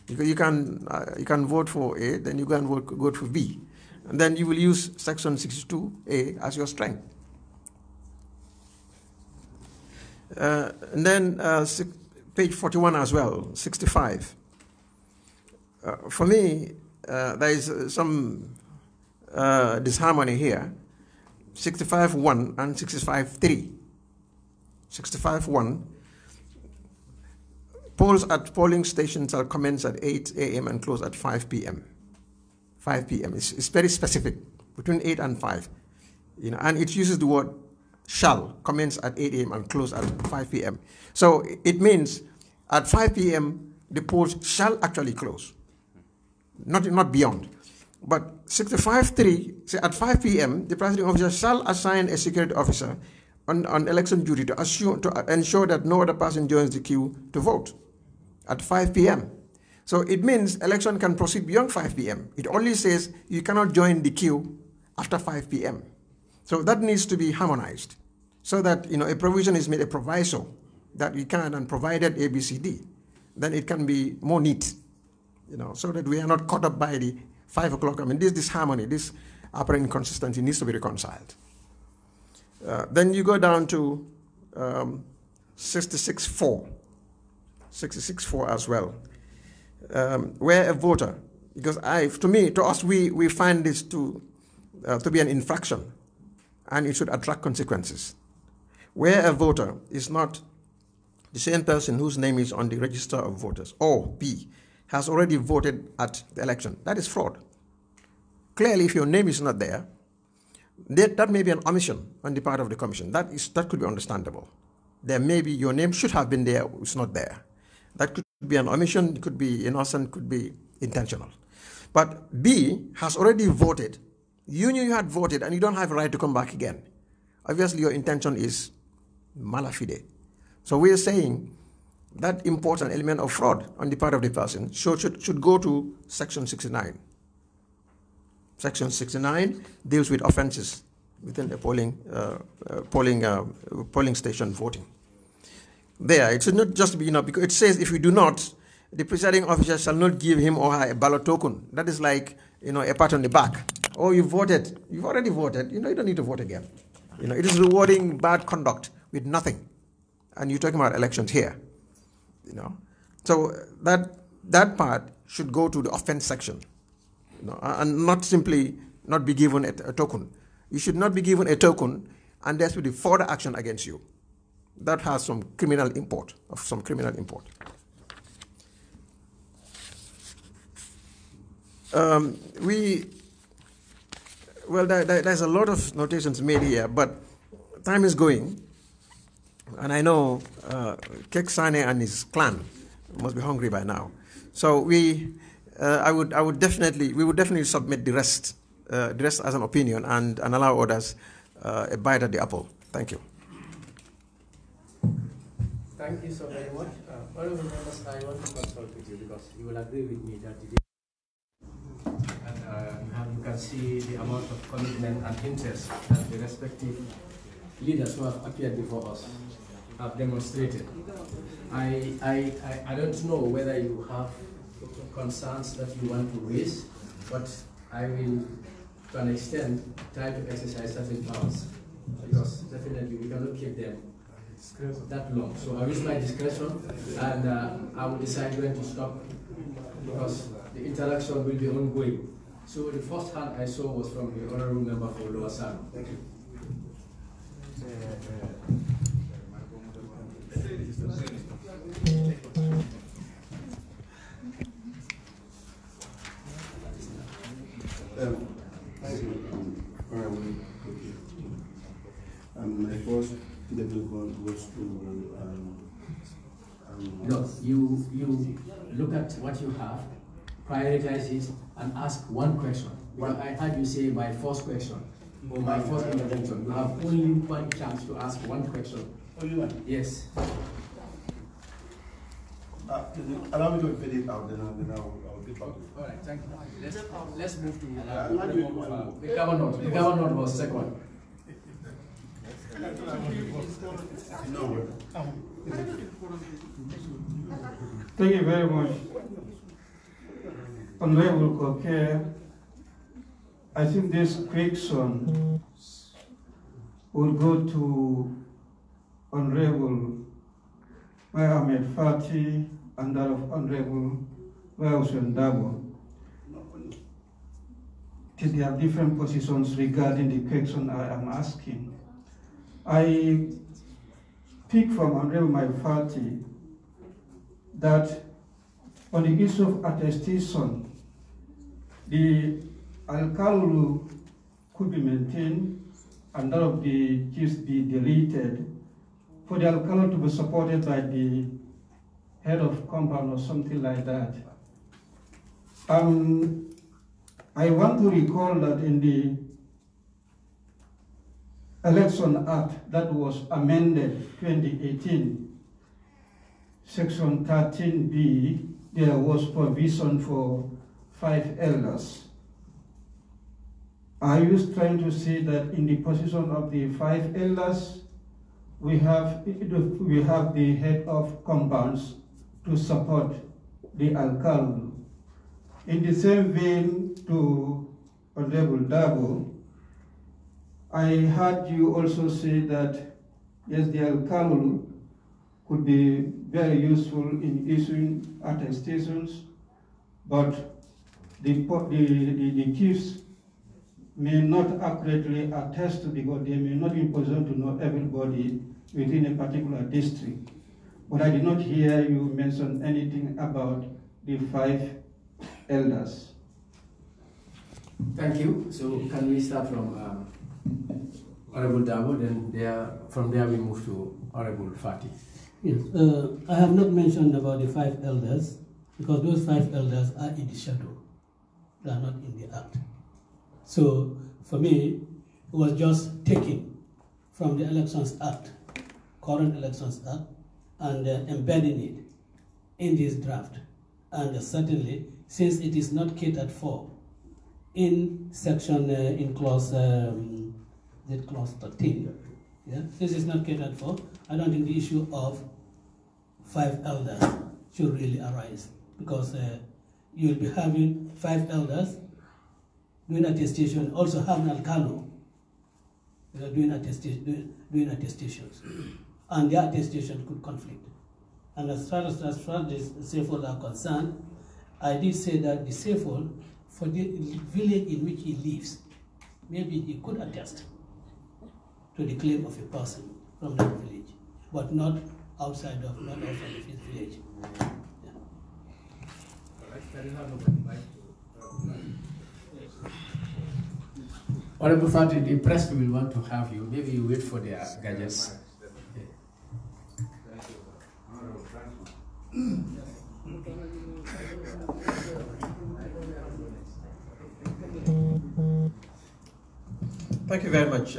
Because you can vote for A, then you can vote for B, and then you will use section 62A as your strength. And then page 41 as well, 65. For me, there is some disharmony here. 65.1 and 65.3. 65.1. Polls at polling stations shall commence at 8 a.m. and close at 5 p.m. 5 p.m. It's very specific, between 8 and 5. You know, and it uses the word shall commence at 8 a.m. and close at 5 p.m. So it means at 5 p.m. the polls shall actually close, not beyond. But 65.3 say at 5 p.m. the presiding officer shall assign a security officer on election duty to ensure that no other person joins the queue to vote at 5 p.m. So it means election can proceed beyond 5 p.m. It only says you cannot join the queue after 5 p.m. So that needs to be harmonized so that, you know, a provision is made, a proviso that we can, and provided A, B, C, D, then it can be more neat, you know, so that we are not caught up by the 5 o'clock. I mean, this harmony, this apparent inconsistency needs to be reconciled. Then you go down to 66.4. 66.4 as well. Where a voter, because to us, we find this to be an infraction, and it should attract consequences. Where a voter is not the same person whose name is on the register of voters, or B, has already voted at the election, that is fraud. Clearly, if your name is not there, that may be an omission on the part of the commission. That could be understandable. There may be your name should have been there, it's not there. That could be an omission, it could be innocent, could be intentional. But B has already voted. You knew you had voted and you don't have a right to come back again. Obviously, your intention is mala fide. So we are saying that important element of fraud on the part of the person should go to Section 69. Section 69 deals with offenses within the polling station voting. There, it should not just be, because it says if you do not, the presiding officer shall not give him or her a ballot token. That is like, a pat on the back. Oh, you voted. You've already voted. You don't need to vote again. It is rewarding bad conduct with nothing. And you're talking about elections here. So that part should go to the offense section. And not simply not be given a token. You should not be given a token and there should be further action against you. That has some criminal import, There's a lot of notations made here, but time is going. And I know Kek Sane and his clan must be hungry by now. So we would definitely submit the rest as an opinion and allow others a bite at the apple. Thank you. Thank you so very much. Honorable members, I want to consult with you because you will agree with me that you can see the amount of commitment and interest that the respective leaders who have appeared before us have demonstrated. I don't know whether you have concerns that you want to raise, but I will, to an extent, try to exercise certain powers, because definitely we cannot keep them that long. So I use my discretion, and I will decide when to stop, because the interaction will be ongoing. So the first hand I saw was from the honorable member for Lower Sano. Thank you. My first development was to no, you look at what you have, prioritize it, and ask one question. Well, I heard you say my first question or my first intervention. You have only one chance to ask one question. Only one? Yes. Allow me to fill it out, then I'll get back to you. All right, thank you. Let's move to the governor. The governor was second. No. Thank you very much. Honorable Koke, I think this question will go to Honorable Ahmed Fati and that of Honorable DARBOE. They have different positions regarding the question I am asking. I pick from Honorable Fati that on the issue of attestation, the alcalde could be maintained and that of the chiefs be deleted for the alcalde to be supported by the head of compound or something like that. I want to recall that in the Election Act that was amended 2018, Section 13B, there was provision for 5 elders. I was trying to say that in the position of the 5 elders, we have the head of compounds to support the alcalde. In the same vein to Honorable DARBOE, I heard you also say that, yes, the Alcalde could be very useful in issuing attestations, but the chiefs may not accurately attest because they may not be in position to know everybody within a particular district. But I did not hear you mention anything about the 5 elders. Thank you. So can we start from Honorable Darboe, then from there we move to Honorable Fati. Yes, I have not mentioned about the 5 elders because those 5 elders are in the shadow. They are not in the act. So for me, it was just taken from the Elections Act, current Elections Act, and embedding it in this draft. And certainly, since it is not catered for in section, in clause, clause 13, yeah? This is not catered for. I don't think the issue of 5 elders should really arise because you'll be having 5 elders doing attestation, also have an alcalde doing attestations, and their attestation could conflict. And as far as the safehold are concerned, I did say that the safehold for the village in which he lives, maybe he could attest to the claim of a person from that village, but not outside of his village. Yeah. Honorable Fati, the press will want to have you. Maybe you wait for their gadgets. Thank you very much,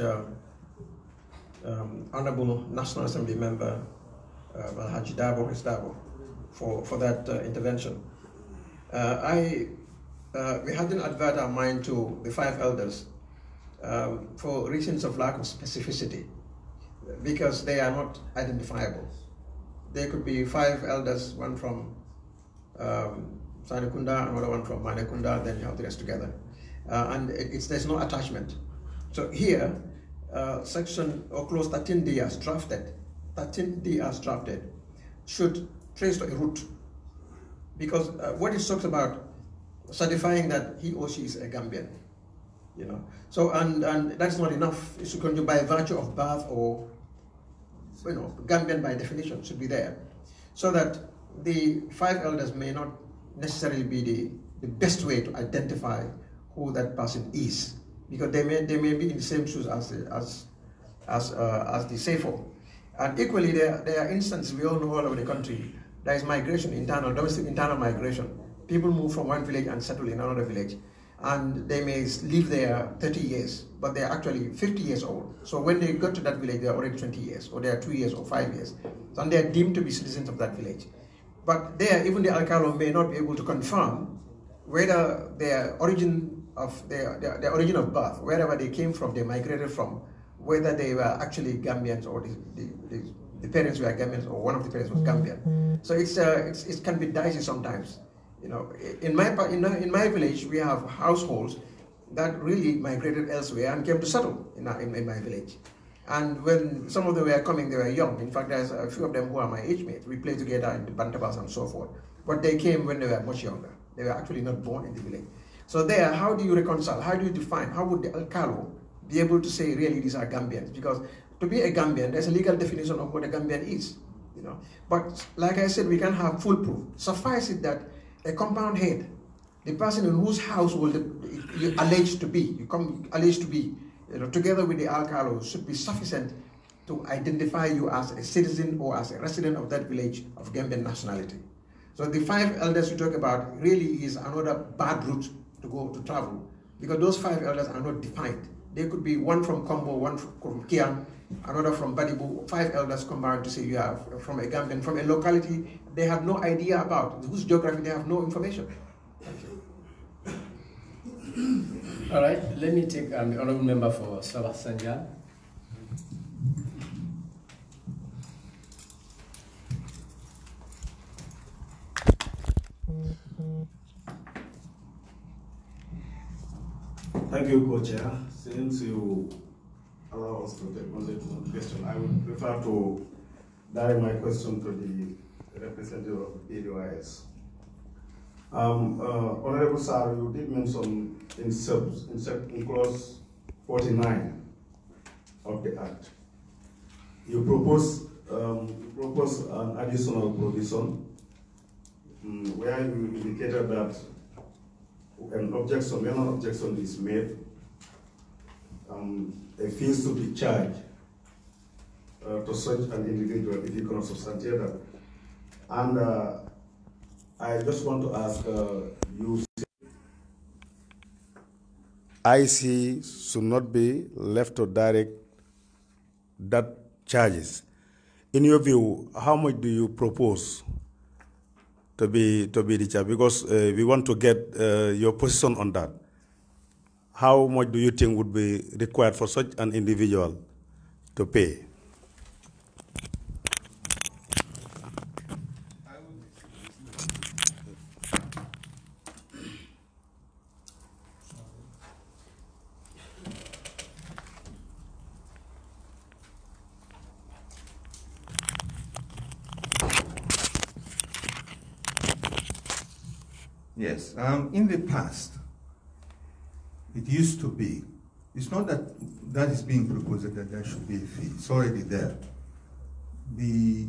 Honorable National Assembly Member Haji DARBOE for that intervention. We hadn't adverted our mind to the 5 elders for reasons of lack of specificity, because they are not identifiable. There could be 5 elders, one from Sanakunda, another one from Manakunda, then you have the rest together. And there's no attachment. So here, section or clause 13D as drafted, should trace to a root, because what it talks about certifying that he or she is a Gambian, you know. So and that's not enough. It should continue by virtue of birth or, you know, Gambian by definition should be there, so that the 5 elders may not necessarily be the best way to identify who that person is, because they may be in the same shoes as the safehold. And equally, there are instances we all know all over the country. There is migration, domestic internal migration. People move from one village and settle in another village, and they may live there 30 years, but they are actually 50 years old. So when they go to that village, they are already 20 years, or they are 2 years or 5 years, and they are deemed to be citizens of that village. But there, even the alcalde may not be able to confirm whether their origin of their origin of birth, wherever they came from, they migrated from, whether they were actually Gambians or the parents were Gambians or one of the parents was Gambian. So it can be dicey sometimes. You know, in my village, we have households that really migrated elsewhere and came to settle in my village. And when some of them were coming, they were young. In fact, there's a few of them who are my age mates. We played together in the Bantabas and so forth. But they came when they were much younger. They were actually not born in the village. So there, how do you reconcile? How do you define? How would the alcalde be able to say really these are Gambians? Because to be a Gambian, there's a legal definition of what a Gambian is. You know. But like I said, we can't have full proof. Suffice it that a compound head, the person in whose household you allege to be, you know, together with the alcalde, should be sufficient to identify you as a citizen or as a resident of that village of Gambian nationality. So the 5 elders you talk about really is another bad route to travel, because those 5 elders are not defined. There could be one from Kombo, one from Kiang, another from Badibu, 5 elders combined to say you are from a Gambian, from a locality they have no idea about, whose geography they have no information. Thank you. All right, let me take the honorable member for Sabah Sanjal. Thank you, Co-Chair. Since you us to take only one question. I would prefer to direct my question to the representative of ADYS. Honorable Sir, you did mention in clause 49 of the Act, you propose an additional provision where you indicated that when an objection is made, a fee is to be charged to such an individual if you cannot substantiate that. And I just want to ask you, IC should not be left to direct that charges. In your view, how much do you propose to be the charge? Because we want to get your position on that. How much do you think would be required for such an individual to pay? Yes, in the past, it used to be, it's not that that is being proposed that there should be a fee, it's already there. The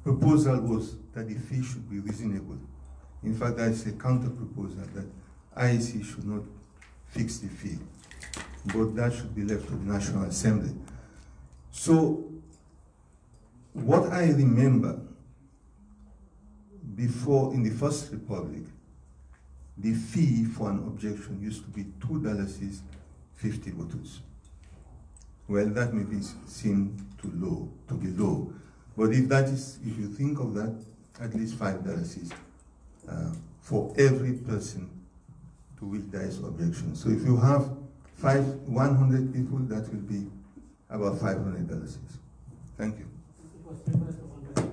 proposal was that the fee should be reasonable. In fact, there is a counter proposal that IEC should not fix the fee, but that should be left to the National Assembly. So, what I remember before, in the First Republic, the fee for an objection used to be $2.50 bottles. Well, that may be seen to be low. But if you think of that, at least $5 for every person to which there is objection. So if you have 100 people, that will be about $500. Thank you. It was requested to $100.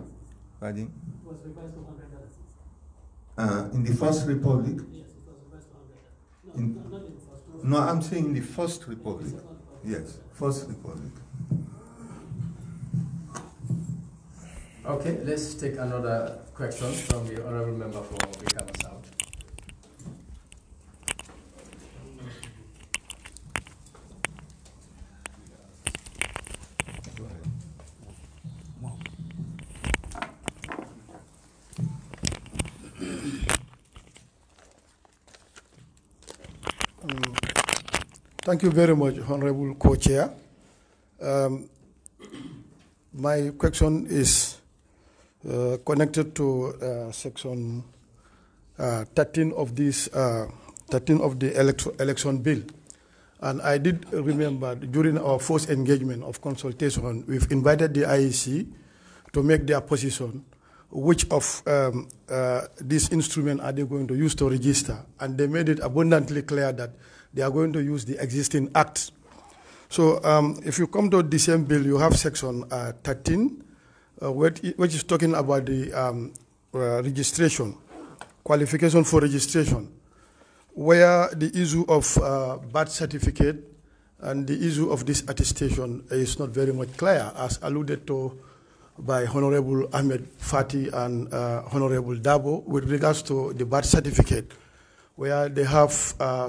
Pardon? It was requested to $100. In the First Republic? Yes, it was requested to $100. No, not in the First. No, I'm saying in the First Republic. Yes, First Republic. Okay, let's take another question from the honorable member for Brikama South. Thank you very much, Honorable Co-Chair. My question is connected to section 13 of this 13 of the election bill, and I did remember during our first engagement of consultation, we've invited the IEC to make their position, which of these instruments are they going to use to register, and they made it abundantly clear that they are going to use the existing acts. So if you come to the same bill, you have section 13, which is talking about the registration, qualification for registration, where the issue of birth certificate and the issue of this attestation is not very much clear, as alluded to by Honorable Ahmed Fati and Honorable DARBOE with regards to the birth certificate, where they have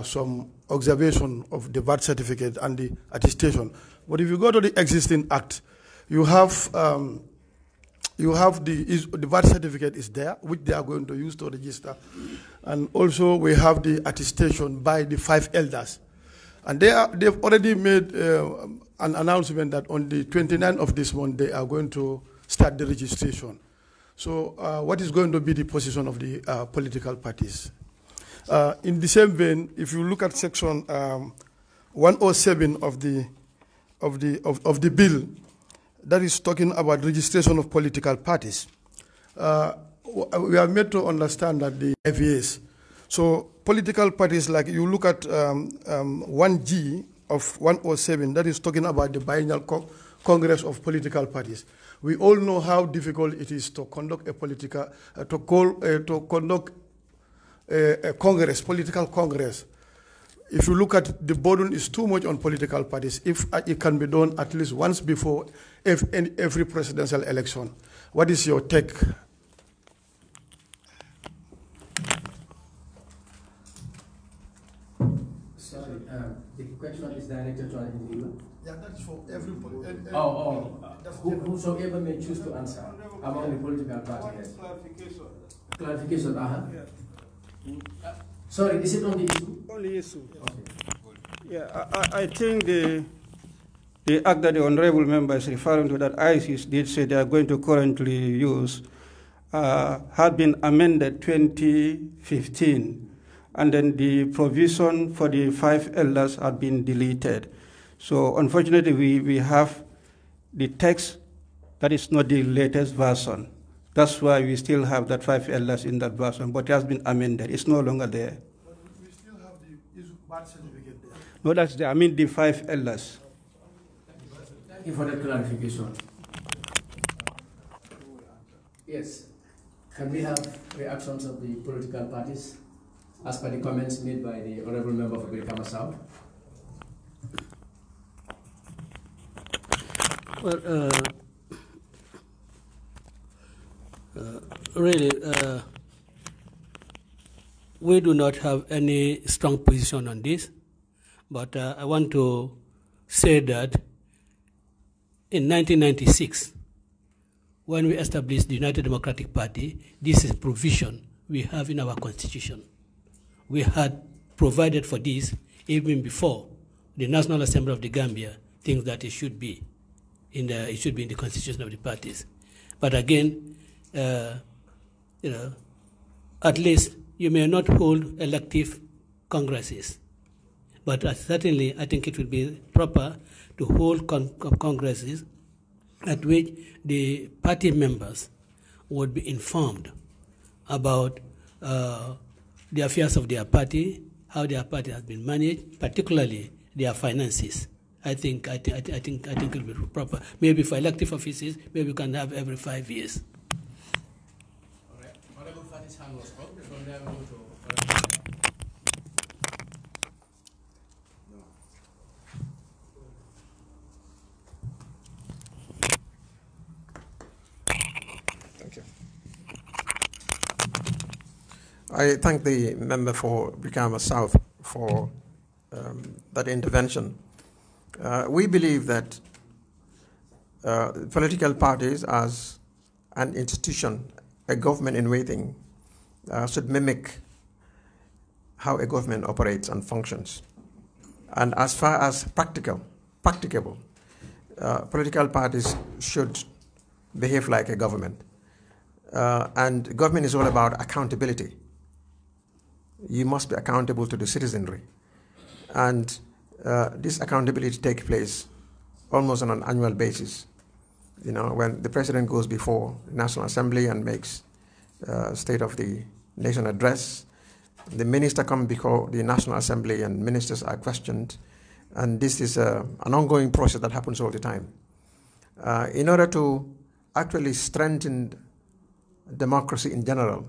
some observation of the birth certificate and the attestation. But if you go to the existing act, you have the birth certificate is there, which they are going to use to register. And also we have the attestation by the 5 elders. And they've already made an announcement that on the 29th of this month, they are going to start the registration. So what is going to be the position of the political parties? In the same vein, if you look at section 107 of the bill, that is talking about registration of political parties. We are made to understand that the FAs, so political parties, like you look at 1G of 107, that is talking about the biennial Congress of political parties. We all know how difficult it is to conduct a political, to conduct a Congress, political Congress, if you look at the burden is too much on political parties, if it can be done at least once before every presidential election. What is your take? Sorry, the question is directed to an individual? Yeah, that's for everybody. Whosoever may choose to answer among the political parties. Clarification, yeah. Sorry, is it on the issue? Only issue. Okay. Yeah, I think the act that the honorable member is referring to that ISIS did say they are going to currently use had been amended 2015, and then the provision for the 5 elders had been deleted. So unfortunately, we have the text that is not the latest version. That's why we still have that 5 elders in that version, but it has been amended. It's no longer there. But we still have the birth certificate there. No, that's there. I mean the 5 elders. Thank you for that clarification. Yes. Can we have reactions of the political parties as per the comments made by the honorable member for Brikama South? Well, really, we do not have any strong position on this, but I want to say that in 1996, when we established the United Democratic Party, this is a provision we have in our constitution. We had provided for this even before the National Assembly of the Gambia thinks that it should be in the constitution of the parties. But again, at least you may not hold elective congresses, but certainly I think it will be proper to hold congresses at which the party members would be informed about the affairs of their party, how their party has been managed, particularly their finances. I think it will be proper. Maybe for elective offices, maybe we can have every 5 years. All right. Honorable Fatih's hand was up. From there, we'll go to Thank you. I thank the member for Brikama South for that intervention. We believe that political parties as an institution, a government in waiting, should mimic how a government operates and functions. And as far as practicable, political parties should behave like a government. And government is all about accountability. You must be accountable to the citizenry. And this accountability takes place almost on an annual basis. You know, when the president goes before the National Assembly and makes State of the Nation address, the minister comes before the National Assembly and ministers are questioned. And this is an ongoing process that happens all the time. In order to actually strengthen democracy in general,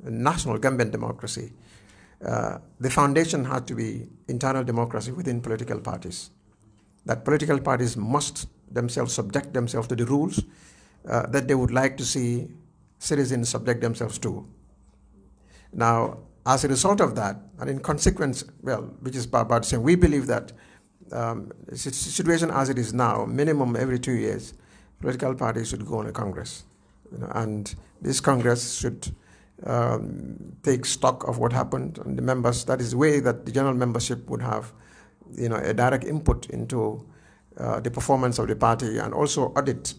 national Gambian democracy, the foundation had to be internal democracy within political parties. That political parties must themselves subject themselves to the rules that they would like to see citizens subject themselves to. Now, as a result of that, and in consequence, well, which is about saying, we believe that the situation as it is now, minimum every 2 years, political parties should go on a Congress. And this Congress should take stock of what happened, and the members, that is the way that the general membership would have a direct input into the performance of the party, and also audit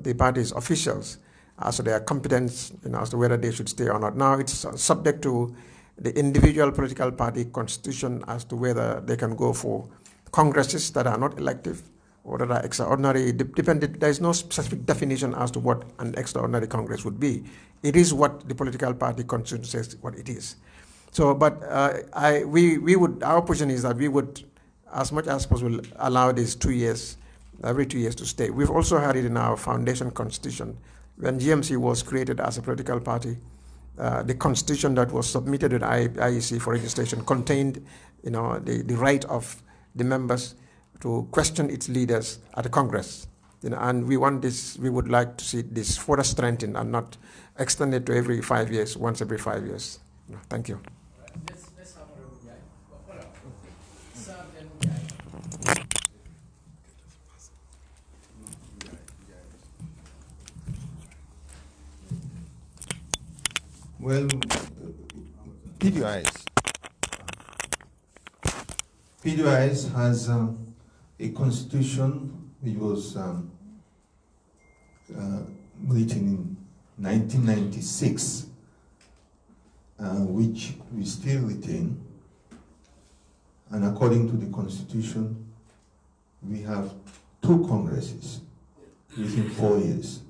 the party's officials as to their competence, as to whether they should stay or not. Now it's subject to the individual political party constitution as to whether they can go for congresses that are not elective or that are extraordinary. There is no specific definition as to what an extraordinary Congress would be. It is what the political party constitution says what it is. So, but our position is that we would, as much as possible, allow these 2 years, every 2 years to stay. We've also had it in our foundation constitution. When GMC was created as a political party, the constitution that was submitted to the IEC for registration contained, the right of the members to question its leaders at the Congress. And we would like to see this further strengthened and not extended to every 5 years, once every 5 years. Thank you. Let's have Well, PDIs has a constitution which was written in 1996, which we still retain. And according to the constitution, we have 2 congresses within 4 years.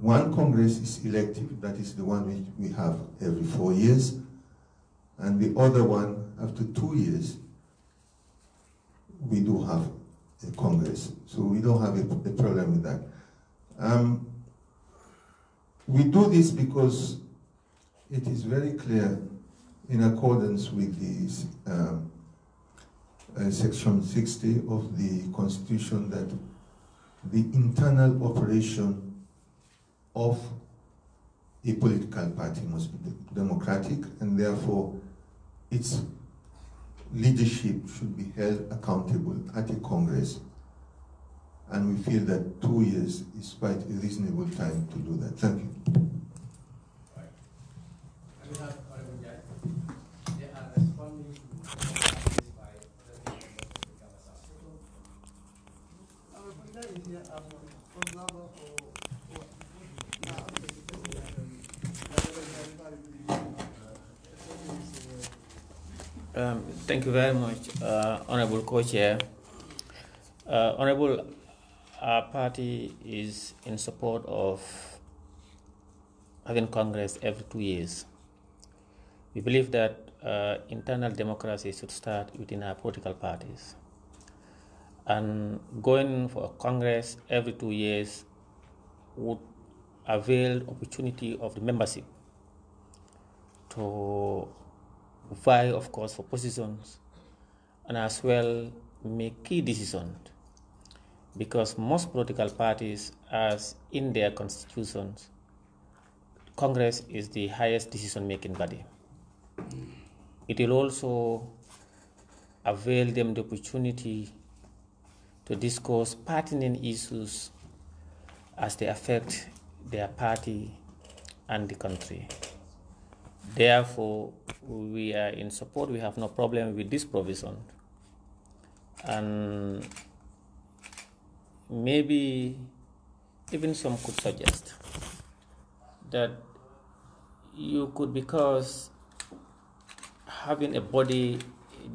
One Congress is elective, that is the one which we have every 4 years, and the other one, after 2 years, we do have a Congress. So we don't have a problem with that. We do this because it is very clear, in accordance with the Section 60 of the Constitution, that the internal operation of a political party must be democratic, and therefore its leadership should be held accountable at a Congress. And we feel that 2 years is quite a reasonable time to do that. Thank you. Thank you very much, Honorable Co-Chair. Honorable, our party is in support of having Congress every 2 years. We believe that internal democracy should start within our political parties. And going for a Congress every 2 years would avail the opportunity of the membership to vie, of course, for positions and as well make key decisions, because most political parties, as in their constitutions, Congress is the highest decision-making body. It will also avail them the opportunity to discuss pertinent issues as they affect their party and the country. Therefore, we are in support. We have no problem with this provision. And maybe even some could suggest that you could, because having a body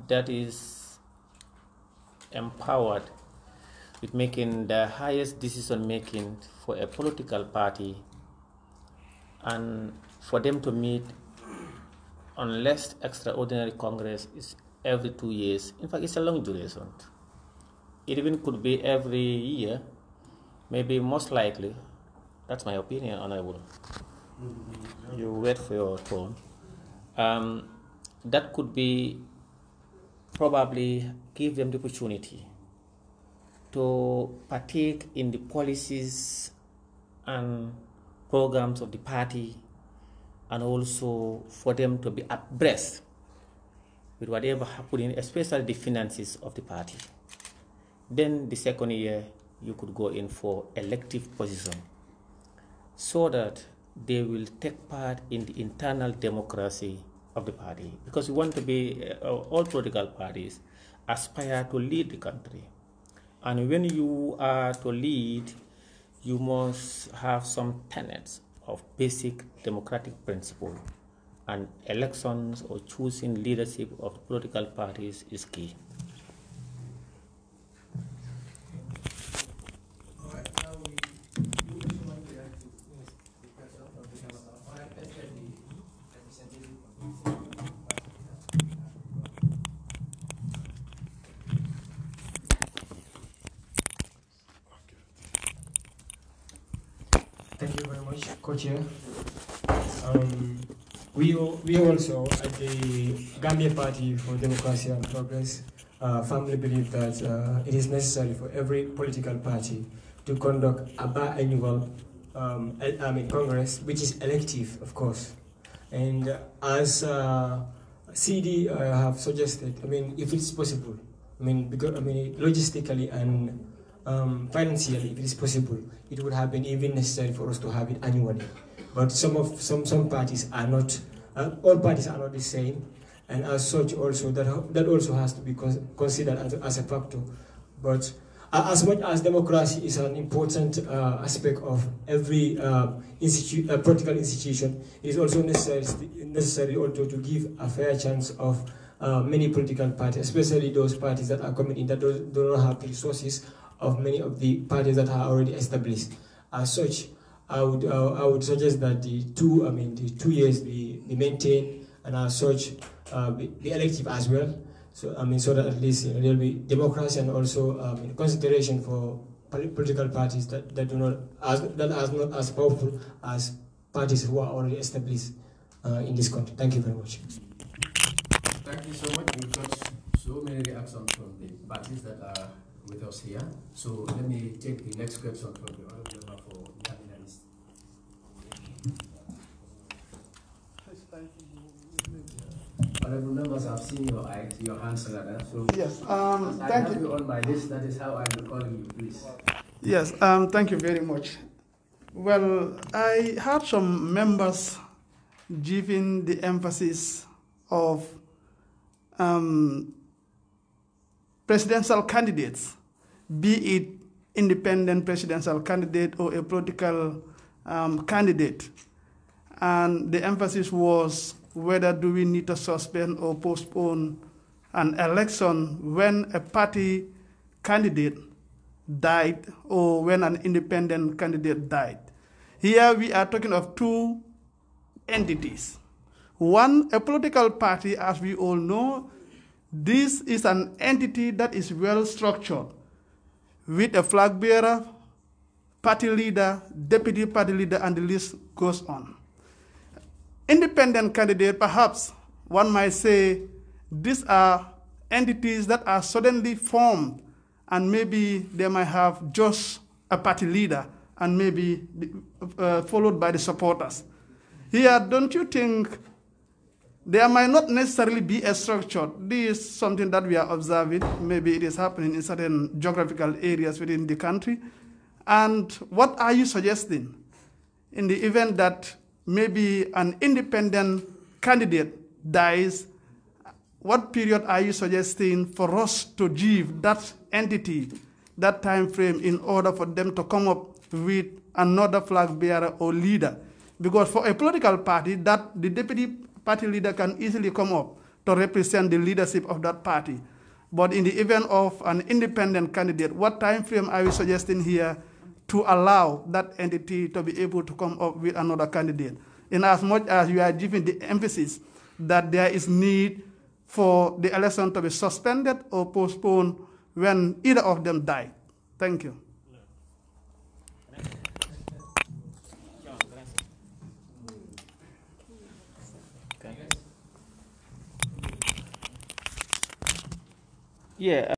that is empowered with making the highest decision making for a political party, and for them to meet, unless extraordinary Congress is every 2 years. In fact, it's a long duration. It even could be every year, maybe most likely. That's my opinion, Honorable. You wait for your turn. That could be probably give them the opportunity to partake in the policies and programs of the party, and also for them to be abreast with whatever happening, especially the finances of the party. Then the second year, you could go in for elective position, so that they will take part in the internal democracy of the party. Because we want to be, all political parties aspire to lead the country. And when you are to lead, you must have some tenets of basic democratic principle, and elections or choosing leadership of the political parties is key. Thank you very much, Co-Chair. We also at the Gambia Party for Democracy and Progress firmly believe that it is necessary for every political party to conduct a biannual Congress, which is elective, of course. And as CD have suggested, if it's possible, because logistically and financially, if it is possible, it would have been even necessary for us to have it annually. But some parties are not. All parties are not the same, and as such, also that also has to be considered as a factor. But as much as democracy is an important aspect of every political institution, it is also necessary also to give a fair chance of many political parties, especially those parties that are coming in that do not have the resources of many of the parties that are already established. As such, I would suggest that the 2 years be maintained, and as such be elective as well. So so that at least there will be democracy and also consideration for political parties that are not as powerful as parties who are already established in this country. Thank you very much. Thank you so much. We've got so many reactions from the parties that are with us here. So let me take the next question from the other member for the analyst. Honorable members, I've seen your hands, so yes, I have you on my list. That is how I will call you, please. Yes, thank you very much. Well, I heard some members giving the emphasis of presidential candidates, be it independent presidential candidate or a political candidate. And the emphasis was whether do we need to suspend or postpone an election when a party candidate died or when an independent candidate died. Here we are talking of two entities. One, a political party, as we all know, this is an entity that is well structured with a flag bearer, party leader, deputy party leader, and the list goes on. Independent candidate, perhaps one might say these are entities that are suddenly formed, and maybe they might have just a party leader and maybe followed by the supporters. Here, don't you think there might not necessarily be a structure? This is something that we are observing. Maybe it is happening in certain geographical areas within the country. And what are you suggesting in the event that maybe an independent candidate dies? What period are you suggesting for us to give that entity that time frame in order for them to come up with another flag bearer or leader? Because for a political party, that the deputy party leader can easily come up to represent the leadership of that party. But in the event of an independent candidate, what time frame are we suggesting here to allow that entity to be able to come up with another candidate? In as much as you are giving the emphasis that there is need for the election to be suspended or postponed when either of them die. Thank you. Yeah.